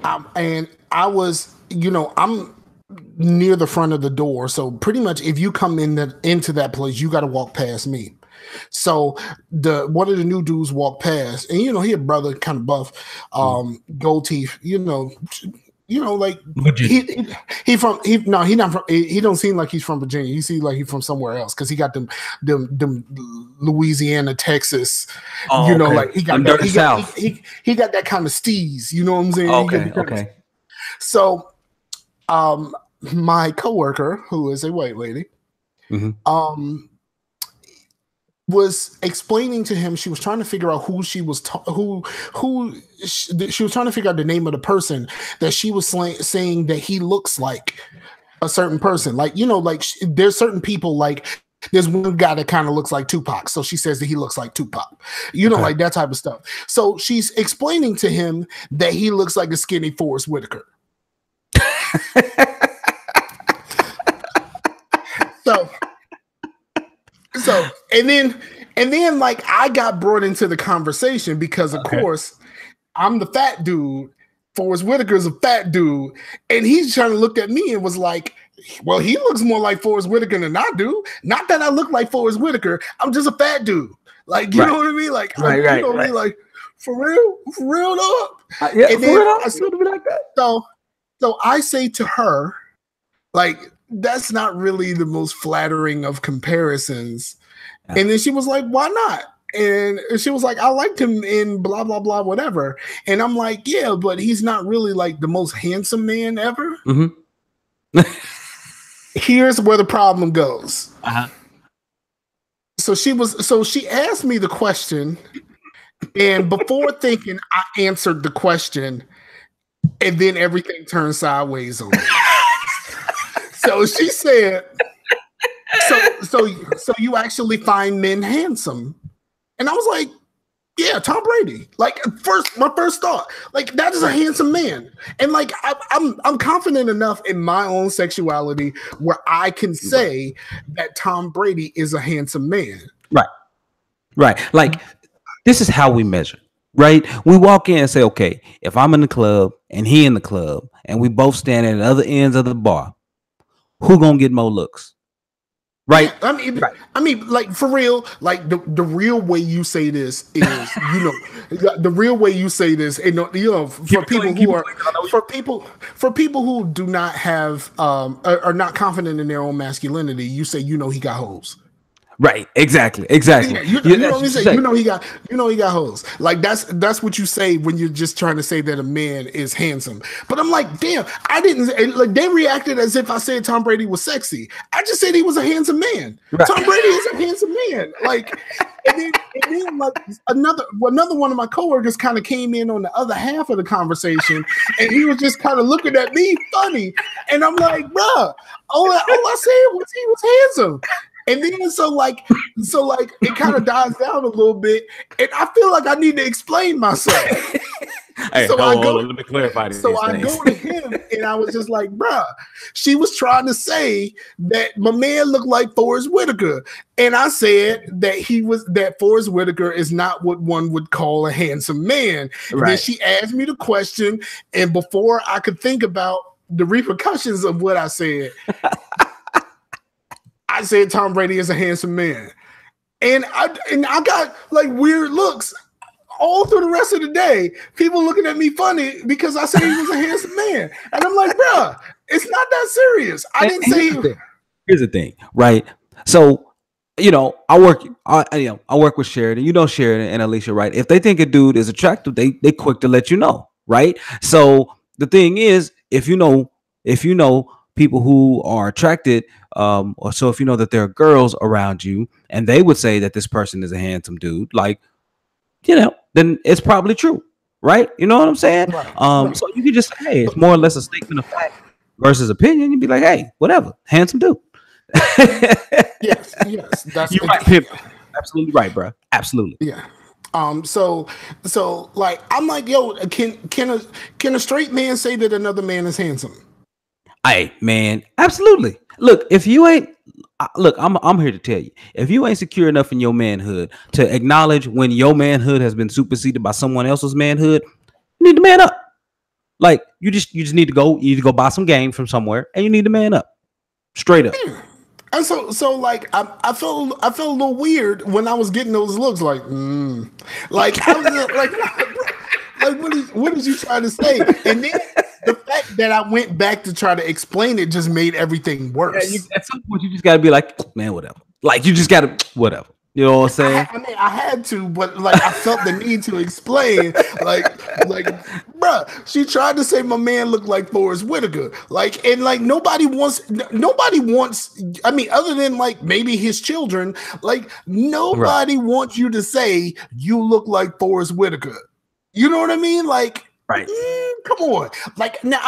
I was, you know, I'm near the front of the door, so pretty much if you come into that place, you got to walk past me. So one of the new dudes walked past, and you know, he a brother, kind of buff, gold teeth, you know, like he don't seem like he's from Virginia. He seems like he's from somewhere else, because he got them Louisiana, Texas, like he got that kind of steez, you know what I'm saying? Okay. So my coworker, who is a white lady, was explaining to him, she was trying to figure out who she was she was trying to figure out the name of the person that she was saying that he looks like a certain person. Like, you know, like there's certain people, like there's one guy that kind of looks like Tupac, so she says that he looks like Tupac, you know, like that type of stuff. So she's explaining to him that he looks like a skinny Forrest Whitaker. So and then like I got brought into the conversation because of course I'm the fat dude. Forrest Whitaker's a fat dude, and he's trying to look at me and was like, well, he looks more like Forrest Whitaker than I do. Not that I look like Forrest Whitaker. I'm just a fat dude. Like, you know what I mean? Like, you know what I mean? Like, for real though. Yeah, and then I still be like that. So I say to her, like, that's not really the most flattering of comparisons. Yeah. And then she was like, why not? And she was like, I liked him in blah, blah, blah, whatever. And I'm like, yeah, but he's not really like the most handsome man ever. Mm-hmm. Here's where the problem goes. Uh-huh. So she asked me the question, and before thinking, I answered the question, and then everything turned sideways on me. So she said, so you actually find men handsome? And I was like, yeah, Tom Brady. Like, my first thought, like, that is a handsome man. And like, I'm confident enough in my own sexuality where I can say that Tom Brady is a handsome man. Right. Like, this is how we measure, right? We walk in and say, okay, if I'm in the club and he in the club and we both stand at the other ends of the bar, who gonna get more looks? Right. Yeah, I mean, like, for real, like the real way you say this is, the real way you say this, and for people who do not have are not confident in their own masculinity, you say, he got hoes. Right. Exactly. Yeah, you know what I'm saying? He got hoes. Like, that's what you say when you're just trying to say that a man is handsome. But I'm like, damn, I didn't like. They reacted as if I said Tom Brady was sexy. I just said he was a handsome man. Right. Tom Brady is a handsome man. Like, and then like another one of my coworkers kind of came in on the other half of the conversation, and he was just kind of looking at me funny, and I'm like, bruh, all I said was he was handsome. And then so like it kind of dies down a little bit, and I feel like I need to explain myself. Hey, so let me clarify this. So I go to him, and I was just like, bruh, she was trying to say that my man looked like Forrest Whitaker, and I said that Forrest Whitaker is not what one would call a handsome man. Right. Then she asked me the question, and before I could think about the repercussions of what I said, I said Tom Brady is a handsome man, and I got like weird looks all through the rest of the day. People looking at me funny because I said he was a handsome man, and I'm like, bruh, it's not that serious. I didn't say. Here's the thing, right? So, I work with Sheridan. Sheridan and Alicia, right? If they think a dude is attractive, they quick to let you know, right? So the thing is, if you know people who are attracted, or so if you know that there are girls around you and they would say that this person is a handsome dude, like, then it's probably true, right? You know what I'm saying? Right. So you could just say, hey, it's more or less a statement of fact versus opinion. You'd be like, hey, whatever, handsome dude. yes, that's you're right, Pimp. Absolutely right, bro. Absolutely. Yeah. So like, I'm like, yo, can a straight man say that another man is handsome? Hey, man, absolutely. Look, if you ain't, I'm here to tell you, if you ain't secure enough in your manhood to acknowledge when your manhood has been superseded by someone else's manhood, you need to man up. Like, you just need to go. You need to go buy some game from somewhere, and you need to man up, straight up. And so like, I felt a little weird when I was getting those looks. Like, like I was like, what is you trying to say? And then the fact that I went back to try to explain it just made everything worse. Yeah, at some point, you just got to be like, man, whatever. Like, you just got to, whatever. You know what I'm saying? I mean, I had to, but like, I felt the need to explain. Like, bruh, she tried to say my man looked like Forrest Whitaker. Like, and like, nobody wants. I mean, other than like maybe his children, like nobody wants you to say you look like Forrest Whitaker. You know what I mean? Like, right. Come on. Like, now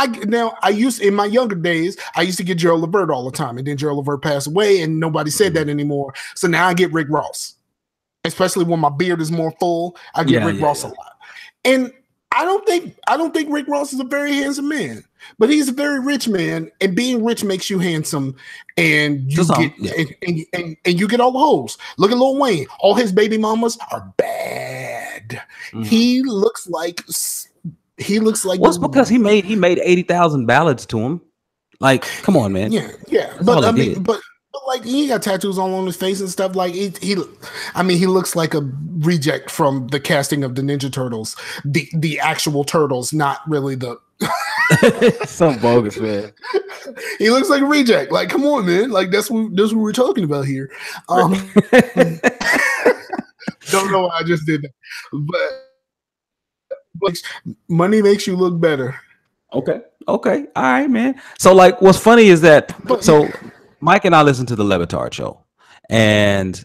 I used, in my younger days, I used to get Gerald Levert all the time, and then Gerald Levert passed away and nobody said that anymore. So now I get Rick Ross, especially when my beard is more full. I get Rick Ross a lot. And I don't think Rick Ross is a very handsome man, but he's a very rich man, and being rich makes you handsome, and you and you get all the hoes. Look at Lil Wayne. All his baby mamas are bad. Mm. He looks like well, it's because he made 80,000 ballads to him. Like, come on, man. Yeah. That's But all I he mean, did. but like he got tattoos all on his face and stuff. Like I mean, he looks like a reject from the casting of the Ninja Turtles, the actual turtles, not really the. Some bogus, man. He looks like a reject. Like, come on, man. Like that's what we're talking about here. Don't know why I just did that, but money makes you look better. Okay. All right, man. So, like, what's funny is that Mike and I listened to the Levitard show, and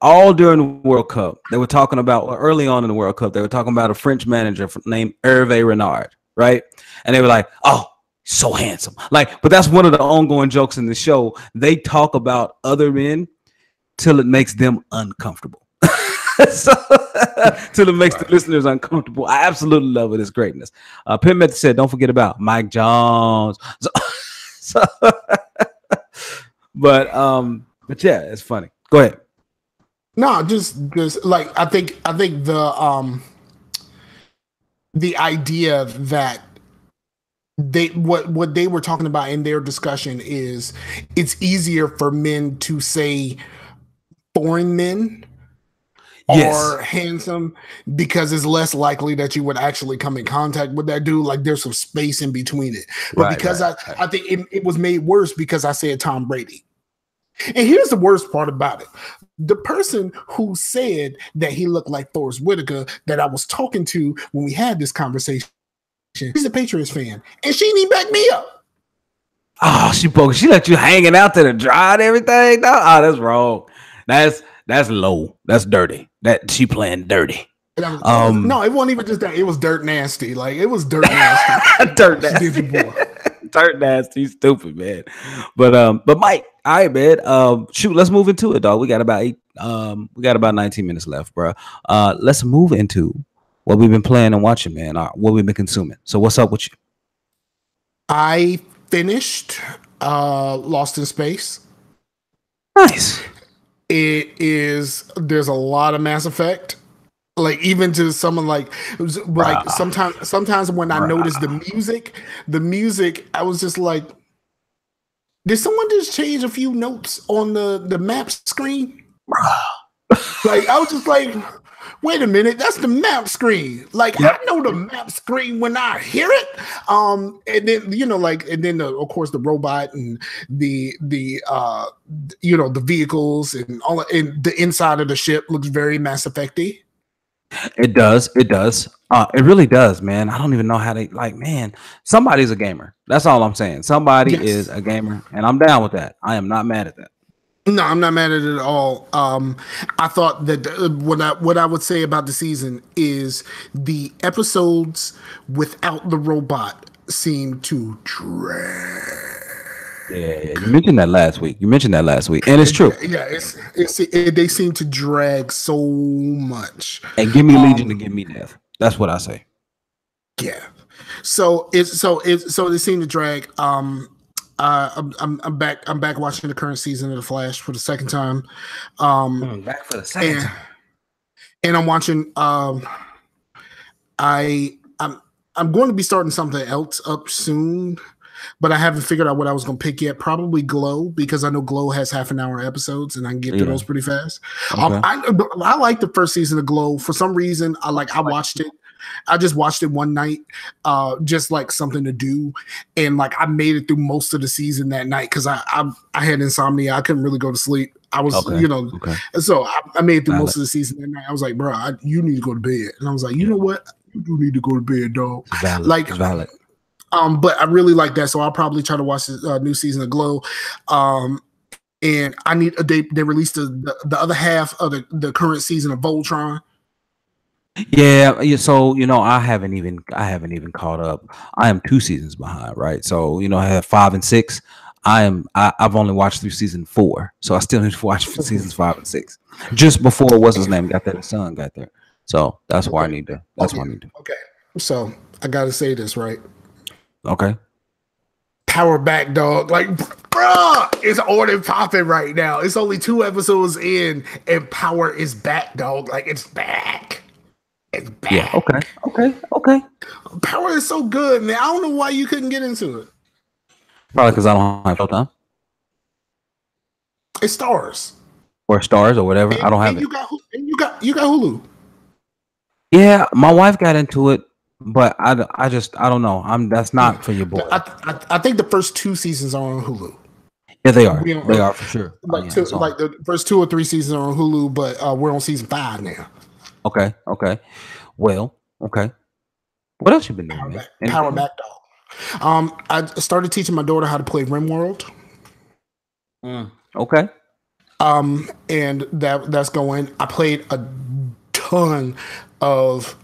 all during the World Cup, they were talking about early on in the World Cup, they were talking about a French manager named Hervé Renard, right? And they were like, "Oh, so handsome!" Like, but that's one of the ongoing jokes in the show. They talk about other men till it makes them uncomfortable. So, till it makes the listeners uncomfortable. I absolutely love it. It's greatness. PimpMethod said, "Don't forget about Mike Jones." But yeah, it's funny. Go ahead. No, just like I think the idea that what they were talking about in their discussion is it's easier for men to say foreign men are handsome because it's less likely that you would actually come in contact with that dude. Like there's some space in between it. But because I think it was made worse because I said Tom Brady. And here's the worst part about it. The person who said that he looked like Forrest Whitaker that I was talking to when we had this conversation, she's a Patriots fan. And she didn't even back me up. Oh, she let you hanging out to the dry and everything. No, that's wrong. That's low. That's dirty. That she playing dirty. No, it wasn't even just that. It was dirt nasty. Like it was dirt nasty. Dirt nasty. Dirt nasty. Stupid, man. But Mike, all right, man. Shoot, let's move into it, dog. We got about 19 minutes left, bro. Let's move into what we've been playing and watching, man. What we've been consuming. So what's up with you? I finished Lost in Space. Nice. There's a lot of Mass Effect. Like even to someone like sometimes when I notice the music, I was just like, did someone just change a few notes on the map screen? Like I was just like, wait a minute, that's the map screen. Like I know the map screen when I hear it. And then of course the robot and the vehicles and all, and the inside of the ship looks very Mass Effect-y. It does. It really does, man. I don't even know how they man. Somebody's a gamer. That's all I'm saying. Somebody is a gamer, and I'm down with that. I am not mad at that. No, I'm not mad at it at all. I thought that what I would say about the season is the episodes without the robot seem to drag. Yeah, you mentioned that last week. And it's true. Yeah, they seem to drag so much. And give me Legion to give me Death. That's what I say. Yeah. So they seem to drag. I'm back watching the current season of The Flash for the second time. I'm back for the second time. And I'm watching. I'm going to be starting something else up soon. But I haven't figured out what I was going to pick yet. Probably Glow, because I know Glow has half-an-hour episodes, and I can get through those pretty fast. Okay. I like the first season of Glow. For some reason, I watched it. I just watched it one night, just like something to do, and like I made it through most of the season that night because I had insomnia. I couldn't really go to sleep. I was, so I made it through most of the season that night. I was like, bro, you need to go to bed, and I was like, you know what, you do need to go to bed, dog. It's valid. But I really like that, so I'll probably try to watch the new season of Glow. And I need they released the other half of the current season of Voltron. Yeah, so I haven't even caught up. I am 2 seasons behind, right? So I have 5 and 6. I've only watched through season 4, so I still need to watch seasons 5 and 6. Just before what's his name got there, the son got there. So that's why I need to. Okay, so I gotta say this right. Okay. Power back, dog. Like, bruh, it's already popping right now. It's only 2 episodes in, and Power is back, dog. Like, it's back. It's back. Yeah. Okay. Power is so good, man. I don't know why you couldn't get into it. Probably because I don't have Showtime It's Stars. or Stars or whatever. I don't have it. You got Hulu. Yeah, my wife got into it, but I don't know. That's not for your boy. I think the first 2 seasons are on Hulu. Yeah, they are. They are for sure. Like the first 2 or 3 seasons are on Hulu, but we're on season 5 now. Okay. Well, okay. What else you been doing? Power back dog. I started teaching my daughter how to play Rimworld. Okay. And that's going. I played a ton of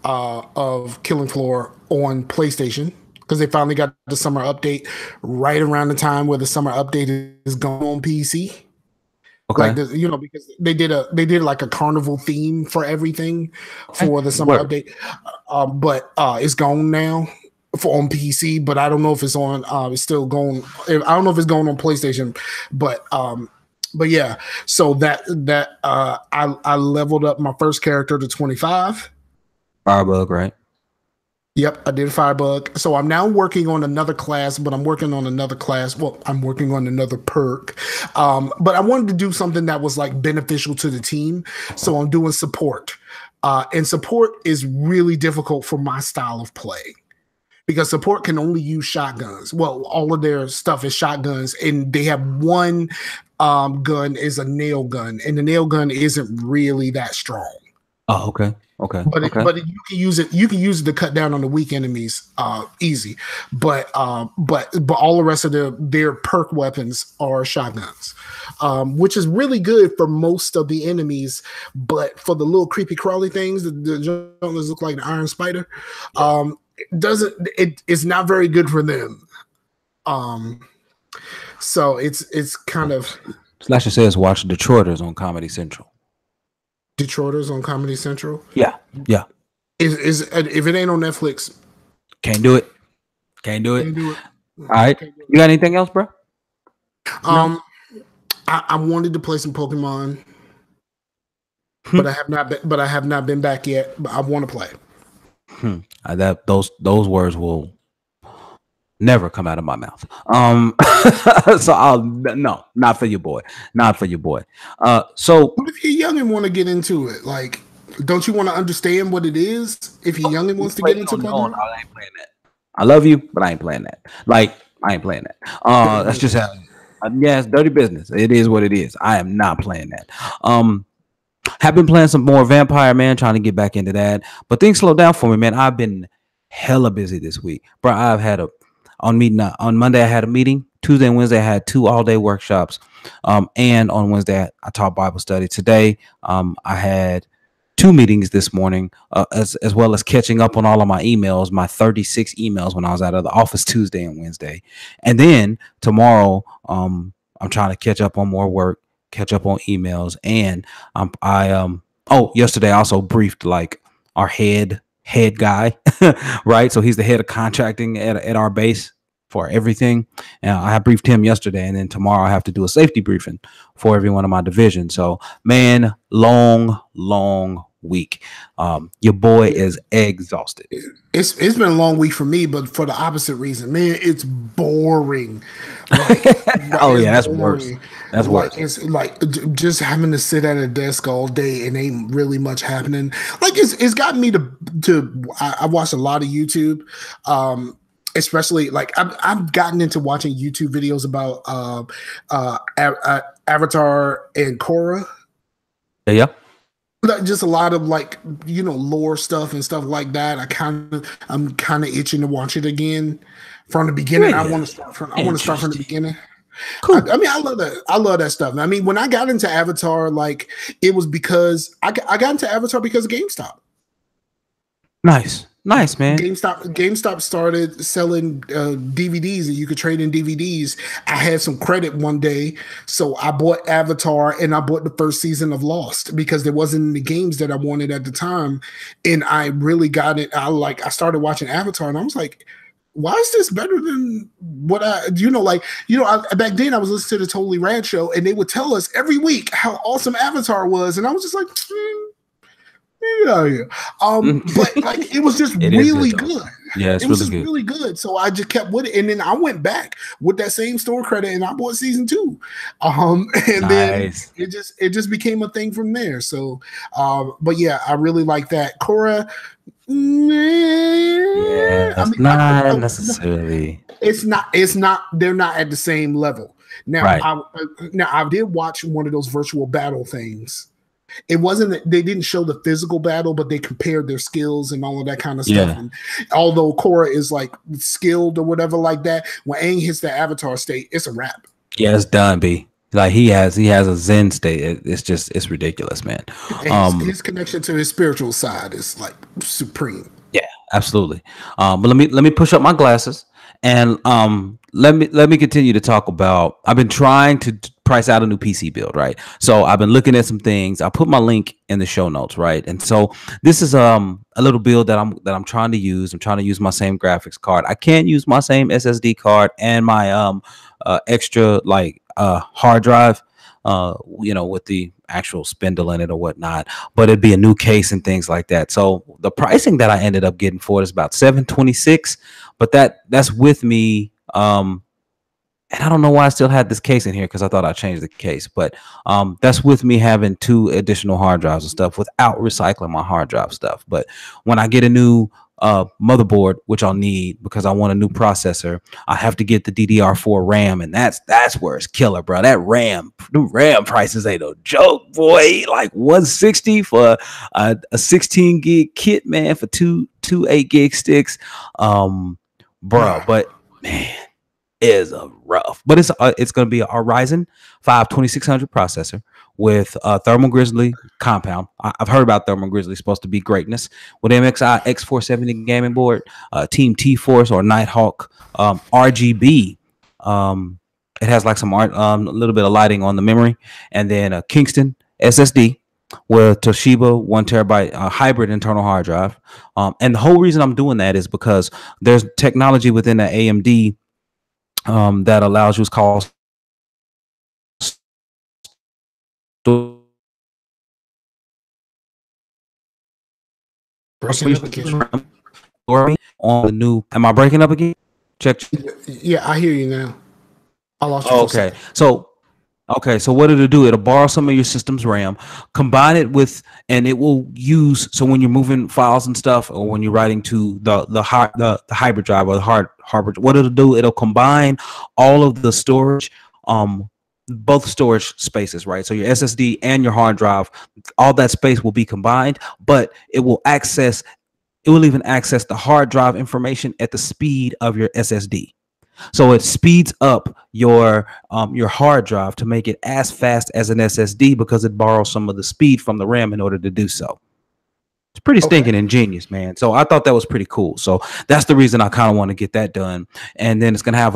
Killing Floor on PlayStation because they finally got the summer update right around the time where the summer update is going on PC. Okay, like because they did like a carnival theme for everything for the summer update, but it's gone now on PC. But I don't know if it's on. It's still going. I don't know if it's going on PlayStation, but yeah. So that I leveled up my first character to 25. Firebug, right? Yep, I did Firebug. So I'm now working on another class, but I'm working on another class. Well, I'm working on another perk. But I wanted to do something that was like beneficial to the team. So I'm doing support. And support is really difficult for my style of play because support can only use shotguns. Well, all of their stuff is shotguns, and they have one gun is a nail gun, and the nail gun isn't really that strong. Oh, okay. But you can use it. You can use it to cut down on the weak enemies, easy. But all the rest of their perk weapons are shotguns, which is really good for most of the enemies. But for the little creepy crawly things, the jones look like the Iron Spider. It's not very good for them. So it's kind of. Slasher says watch Detroiters on Comedy Central. Detroiters on Comedy Central. Yeah. Is if it ain't on Netflix, can't do it. All right, you got anything else, bro? No? I wanted to play some Pokemon, but I have not been back yet. But I want to play. Those words will never come out of my mouth. So not for your boy. So what if you're young and want to get into it? Like, don't you want to understand what it is? If you're young and wants to get into Pokemon, I ain't playing that. I love you, but I ain't playing that. Like, I ain't playing that. That's just how. Yeah, it's dirty business. It is what it is. I am not playing that. Have been playing some more Vampyr, man, trying to get back into that, but things slowed down for me, man. I've been hella busy this week, bro. I've had on Monday I had a meeting. Tuesday and Wednesday I had 2 all-day workshops, and on Wednesday I taught Bible study. Today I had 2 meetings this morning, as well as catching up on all of my emails, my 36 emails when I was out of the office Tuesday and Wednesday. And then tomorrow I'm trying to catch up on more work, catch up on emails, and yesterday I also briefed like our head guy, right? So he's the head of contracting at our base for everything. And I briefed him yesterday, and then tomorrow I have to do a safety briefing for everyone in my division. So, man, long week. Your boy is exhausted. It's been a long week for me, but for the opposite reason, man. It's boring. Like, that's boring. Worse. That's worse. It's like just having to sit at a desk all day and ain't really much happening. Like it's gotten me to. I watched a lot of YouTube. Especially like I've gotten into watching YouTube videos about Avatar and Korra. Yeah. Just a lot of like lore stuff and stuff like that. I'm kind of itching to watch it again from the beginning. I want to start from the beginning. Cool. I mean, I love that stuff. I mean, when I got into Avatar, like it was because I got into Avatar because of GameStop. Nice, man. GameStop started selling DVDs, and you could trade in DVDs. I had some credit one day, so I bought Avatar and I bought the first season of Lost because there wasn't any games that I wanted at the time, and I really got it. I started watching Avatar, and I was like, why is this better than what back then I was listening to the Totally Rad show, and they would tell us every week how awesome Avatar was, and I was just like, yeah. But like it was just really good. Yeah, it's It was really just good. really good. So I just kept with it. And then I went back with that same store credit and I bought season 2. And then Nice. it just became a thing from there. So but yeah, I really like that. Korra, Yeah, I it's mean, not necessarily it's not they're not at the same level. Now right. I did watch one of those virtual battle things. It wasn't, they didn't show the physical battle, but they compared their skills and all of that kind of stuff. Yeah. And although Korra is like skilled or whatever like that, when Aang hits the avatar state, it's a wrap. Yeah, it's done, B. Like he has a Zen state. It's ridiculous, man. And his connection to his spiritual side is like supreme. Yeah, absolutely. But let me push up my glasses and let me continue to talk about. I've been trying to price out a new PC build, right? So I've been looking at some things. I'll put my link in the show notes, right? And so this is a little build that I'm trying to use. I'm trying to use my same graphics card. I can't use my same SSD card and my extra like hard drive, with the actual spindle in it or whatnot, but it'd be a new case and things like that. So the pricing that I ended up getting for it is about $726, but that's with me. And I don't know why I still had this case in here because I thought I changed the case, but that's with me having 2 additional hard drives and stuff without recycling my hard drive stuff. But when I get a new motherboard, which I'll need because I want a new processor, I have to get the DDR4 RAM, and that's where it's killer, bro. That new RAM prices ain't no joke, boy. Like 160 for a 16 gig kit, man, for two 8 gig sticks, bro. But man, is a rough, but it's going to be a Ryzen 5 2600 processor with Thermal Grizzly compound. I've heard about Thermal Grizzly, supposed to be greatness, with MXI X470 gaming board, Team T-Force or Nighthawk RGB. It has like some art, a little bit of lighting on the memory, and then a Kingston SSD with Toshiba 1 terabyte hybrid internal hard drive. And the whole reason I'm doing that is because there's technology within the AMD that allows you to call on the new. Am I breaking up again? Check. Yeah, I hear you now. I lost you. Okay, so what it'll do, it'll borrow some of your system's RAM, combine it with, and it will use, so when you're moving files and stuff, or when you're writing to the hybrid drive or the hard, what it'll do, it'll combine all of the storage, both storage spaces, right? So your SSD and your hard drive, all that space will be combined, but it will even access the hard drive information at the speed of your SSD. So it speeds up your hard drive to make it as fast as an SSD because it borrows some of the speed from the RAM in order to do so. It's pretty stinking ingenious, man. So I thought that was pretty cool. So that's the reason I kind of want to get that done. And then it's gonna have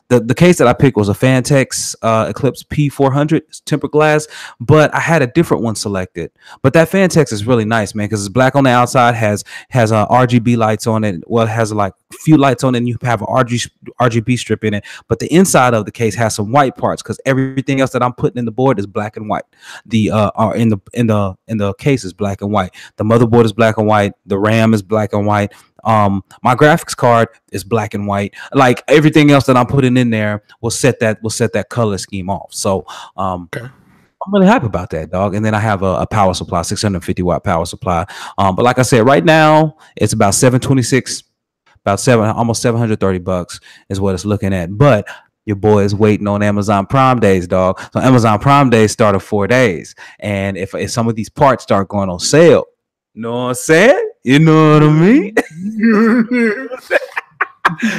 the case that I picked was a Fantex Eclipse P400 tempered glass, but I had a different one selected. But that Fantex is really nice, man, because it's black on the outside, has RGB lights on it. Well, it has like a few lights on it, and you have an RGB strip in it. But the inside of the case has some white parts because everything else that I'm putting in the board is black and white. The in the case is black and white. The motherboard is black and white. The RAM is black and white. My graphics card is black and white. Like everything else that I'm putting in there will set that color scheme off. So I'm really happy about that, dog. And then I have a power supply, 650 watt power supply. But like I said, right now it's about 726, almost $730 is what it's looking at. But your boy is waiting on Amazon Prime days, dog. So Amazon Prime days start in 4 days, and if some of these parts start going on sale, you know what I'm saying? You know what I mean?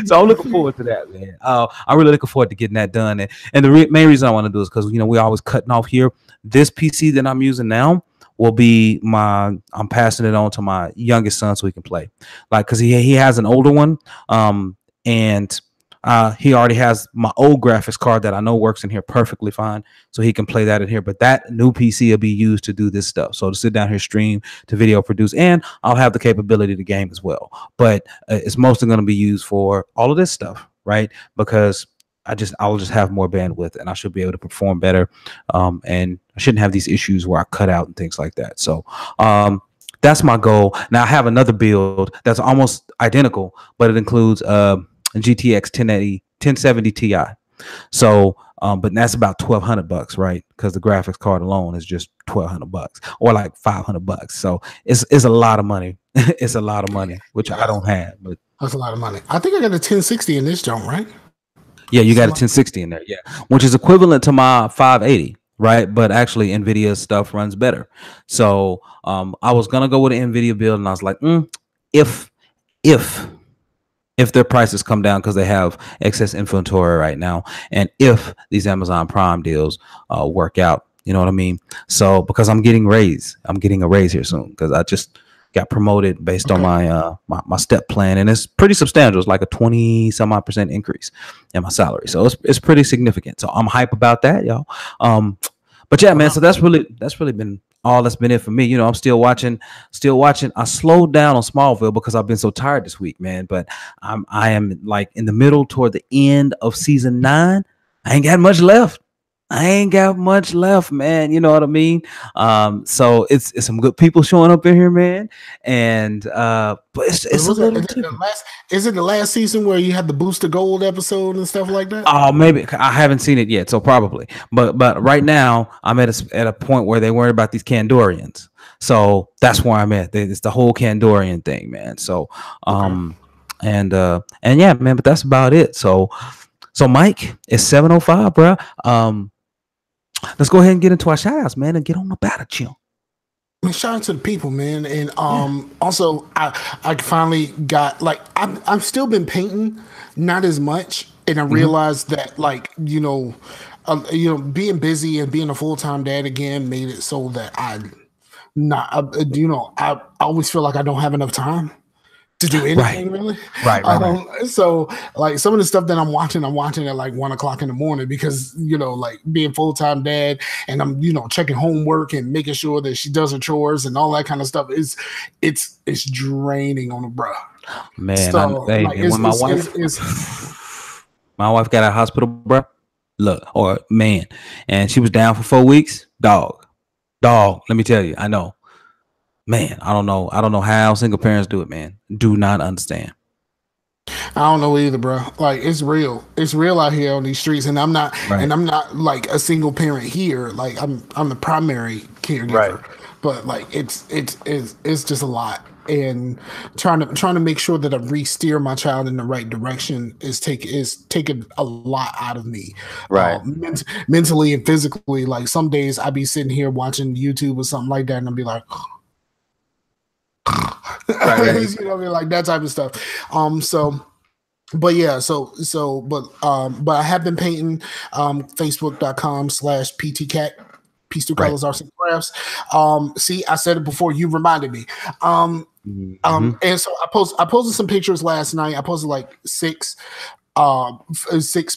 So I'm looking forward to that, man. I'm really looking forward to getting that done. And the main reason I want to do is because, we're always cutting off here. This PC that I'm using now will be I'm passing it on to my youngest son so he can play. Like, because he has an older one, and he already has my old graphics card that I know works in here perfectly fine, so he can play that in here. But that new PC will be used to do this stuff. So to sit down here, stream, to video produce, and I'll have the capability to game as well. But it's mostly going to be used for all of this stuff, right? Because I'll just have more bandwidth, and I should be able to perform better. And I shouldn't have these issues where I cut out and things like that. So That's my goal. Now I have another build that's almost identical, but it includes GTX 1080 1070 Ti. So, but that's about $1,200, right? Because the graphics card alone is just $1,200 or like $500. So it's a lot of money. It's a lot of money, which I don't have. But that's a lot of money. I think I got a 1060 in this joint, right? Yeah, you got a 1060 in there. Yeah, which is equivalent to my 580. Right, but actually Nvidia stuff runs better. So I was gonna go with an Nvidia build, and I was like, if their prices come down because they have excess inventory right now, and if these Amazon Prime deals work out, you know what I mean. So because I'm getting a raise here soon because I just got promoted based on my my step plan, and it's pretty substantial. It's like a 20-some-odd% increase in my salary, so it's pretty significant. So I'm hype about that, y'all. But yeah, man. So that's really been all that's been it for me. You know, I'm still watching. I slowed down on Smallville because I've been so tired this week, man. But I am like in the middle toward the end of season 9. I ain't got much left. Man. You know what I mean? So it's some good people showing up in here, man. And but it's a little is it the last season where you had the Booster Gold episode and stuff like that? Oh, maybe I haven't seen it yet, so probably. But right now I'm at a point where they worry about these Kandorians. So that's where I'm at. It's the whole Kandorian thing, man. So and yeah, man. But that's about it. So Mike, it's 7:05, bro. Let's go ahead and get into our shout outs, man, and get on about it, chill. Shout out to the people, man. And also I finally got like I've still been painting, not as much, and I realized that like being busy and being a full-time dad again made it so that I always feel like I don't have enough time to do anything, really. Right. So like some of the stuff that I'm watching at like 1:00 in the morning because, like being full-time dad and I'm, checking homework and making sure that she does her chores and all that kind of stuff it's draining on a bro. Man, so, when my wife got out of hospital, bro, and she was down for 4 weeks, dog, let me tell you, I know. Man, I don't know how single parents do it, man. Do not understand. I don't know either, bro. Like it's real out here on these streets, and I'm not like a single parent here. Like I'm the primary caregiver, right? But like it's just a lot, and trying to make sure that I re-steer my child in the right direction is taking a lot out of me, right? Mentally and physically. Like some days I be sitting here watching YouTube or something like that, and I'll be like. Right. Like that type of stuff. But I have been painting facebook.com/ptcat Peace Through Colors Arts and Crafts. See, I said it before, you reminded me. And so I posted some pictures last night. I posted like 6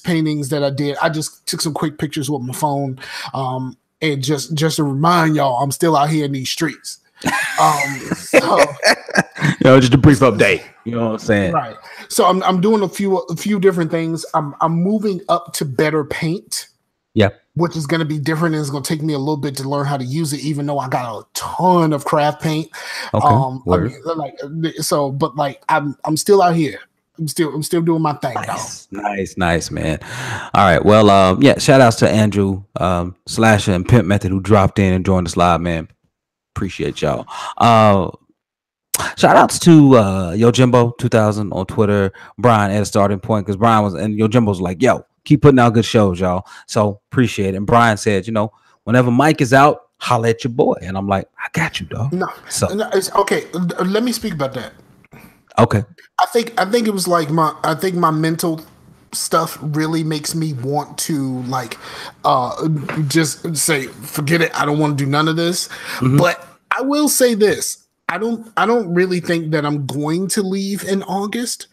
paintings that I did. I just took some quick pictures with my phone. And just to remind y'all, I'm still out here in these streets. Just a brief update. You know what I'm saying? Right. So I'm doing a few different things. I'm moving up to better paint. Yeah. Which is going to be different, and it's going to take me a little bit to learn how to use it, even though I got a ton of craft paint. Okay. I'm still out here. I'm still doing my thing. Nice, man. All right. Well, shout outs to Andrew, Slasher, and PimpMethod who dropped in and joined us live, man. Appreciate y'all. Shout outs to Yo Jimbo 2000 on Twitter, Brian at a starting point, because Brian and Yo Jimbo's like, yo, keep putting out good shows, y'all. So appreciate it. And Brian said, whenever Mike is out, holla at your boy. And I'm like, I got you, dog. No, it's okay. Let me speak about that. Okay. I think it was like my mental stuff really makes me want to like just say forget it. I don't want to do none of this. But I will say this. I don't really think that I'm going to leave in August.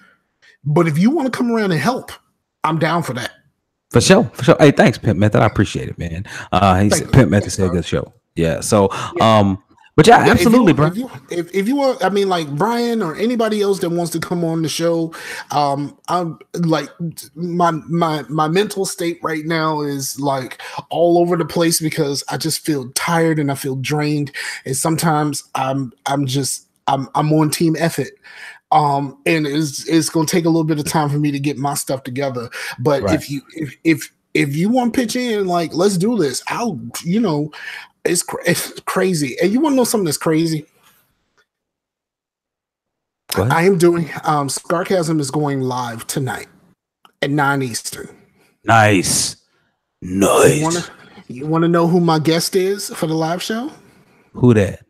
But if you want to come around and help, I'm down for that. For sure. Hey, thanks, PimpMethod. I appreciate it, man. He said PimpMethod said good show. Yeah. So But yeah, absolutely, bro. If you want, I mean, like Brian or anybody else that wants to come on the show, I'm like my mental state right now is like all over the place because I just feel tired and I feel drained, and sometimes I'm on team effort. And it's gonna take a little bit of time for me to get my stuff together. But Right. if you want to pitch in, like, let's do this. I'll, it's crazy. And you want to know something that's crazy? I am doing Scarcasm is going live tonight at 9 Eastern. Nice. You want to know who my guest is for the live show? Who that?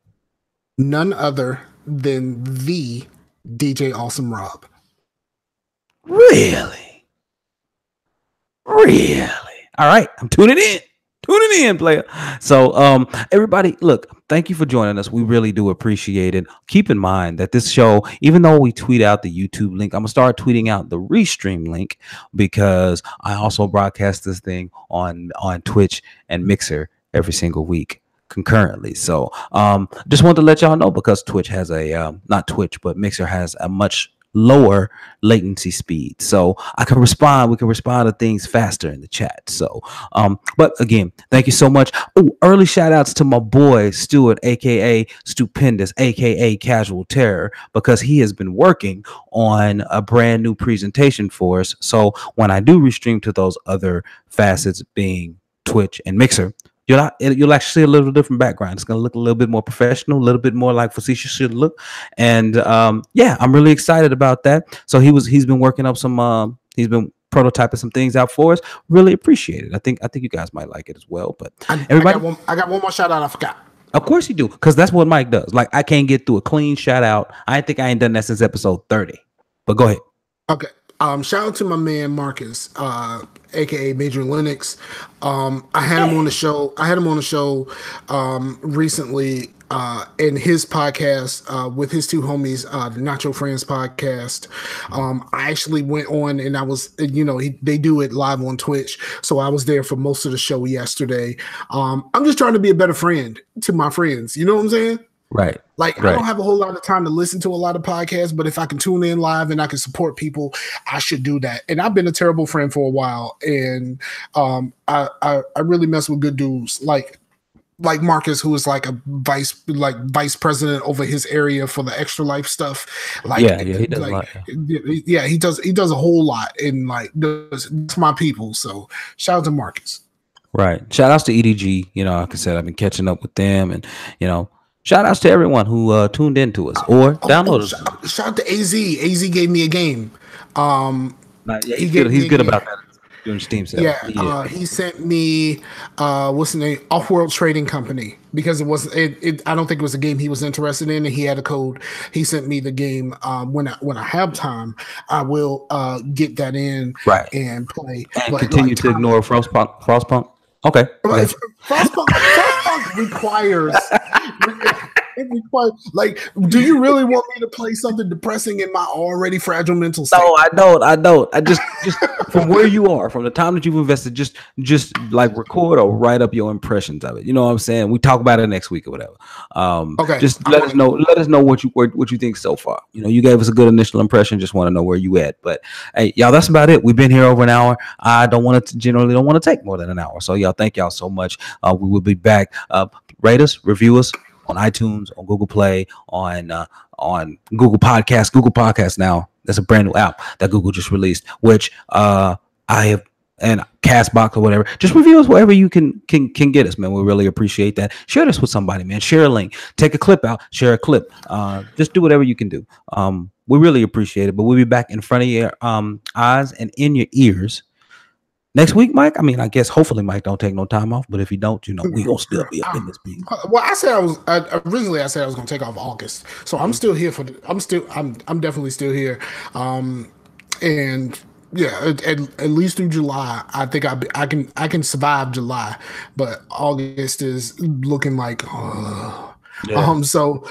None other than the DJ Awesome Rob. Really? All right, I'm tuning in, player. So everybody, look, thank you for joining us. We really do appreciate it. Keep in mind that this show, even though we tweet out the YouTube link, I'm gonna start tweeting out the Restream link because I also broadcast this thing on Twitch and Mixer every single week concurrently. So just wanted to let y'all know because Twitch has a not Twitch, but Mixer has a much lower latency speed, so we can respond to things faster in the chat. So but again, thank you so much. Early shout outs to my boy Stuart, aka Stupendous, aka Casual Terror, because he has been working on a brand new presentation for us. So when I do restream to those other facets, being Twitch and Mixer, you'll actually see a little different background. It's going to look a little bit more professional, a little bit more like Facetious should look. And yeah, I'm really excited about that. So he's been working up some, he's been prototyping some things out for us. Really appreciate it. I think you guys might like it as well. But everybody, I got one more shout out I forgot. Of course you do, because that's what Mike does. Like, I can't get through a clean shout out. I think I ain't done that since episode 30. But go ahead. Okay. Shout out to my man Marcus, aka Major Linux. I had him on the show. Recently in his podcast with his two homies, the Nacho Friends podcast. I actually went on and I was, they do it live on Twitch, so I was there for most of the show yesterday. I'm just trying to be a better friend to my friends. You know what I'm saying? Right. Like, I don't have a whole lot of time to listen to a lot of podcasts, but if I can tune in live and I can support people, I should do that. And I've been a terrible friend for a while, and I really mess with good dudes like Marcus, who is like a vice president over his area for the Extra Life stuff. Like, yeah, he does a lot. Yeah, he does a whole lot, and like, that's my people. So shout out to Marcus. Right. Shout outs to EDG. Like I said, I've been catching up with them, and shout outs to everyone who tuned in to us or downloaded us. Shout out to AZ. AZ gave me a game. He's good about that. Doing Steam sales. Yeah, he sent me what's the name? Off-World Trading Company, because I don't think it was a game he was interested in, and he had a code. He sent me the game. When I have time, I will get that in and play. And continue to ignore Frostpunk. Okay. Frostpunk requires. Like, do you really want me to play something depressing in my already fragile mental state? No, I don't. I just from where you are, from the time that you've invested, just like record or write up your impressions of it. You know what I'm saying? We talk about it next week or whatever. Okay. Just let us know what you think so far. You gave us a good initial impression. Just want to know where you at. But hey, y'all, that's about it. We've been here over an hour. I generally don't want to take more than an hour. So y'all, thank y'all so much. We will be back. Rate us, review us on iTunes, on Google Play, on Google Podcasts. Google Podcasts now, that's a brand new app that Google just released, which I have, and Castbox or whatever. Just review us wherever you can get us, man. We really appreciate that. Share this with somebody, man. Share a link. Take a clip out. Share a clip. Just do whatever you can do. We really appreciate it. But we'll be back in front of your eyes and in your ears next week, Mike. I mean, I guess hopefully Mike don't take no time off, but if he don't, we gonna still be up in this beat. Well, originally I said I was gonna take off August, so I'm still here I'm definitely still here. And yeah, at least through July, I think I can survive July, but August is looking like. Yeah. So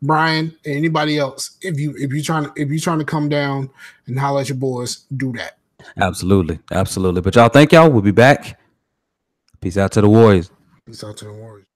Brian, anybody else, if you're trying to come down and holler at your boys, do that. Absolutely. But y'all, thank y'all. We'll be back. Peace out to the Warriors. Peace out to the Warriors.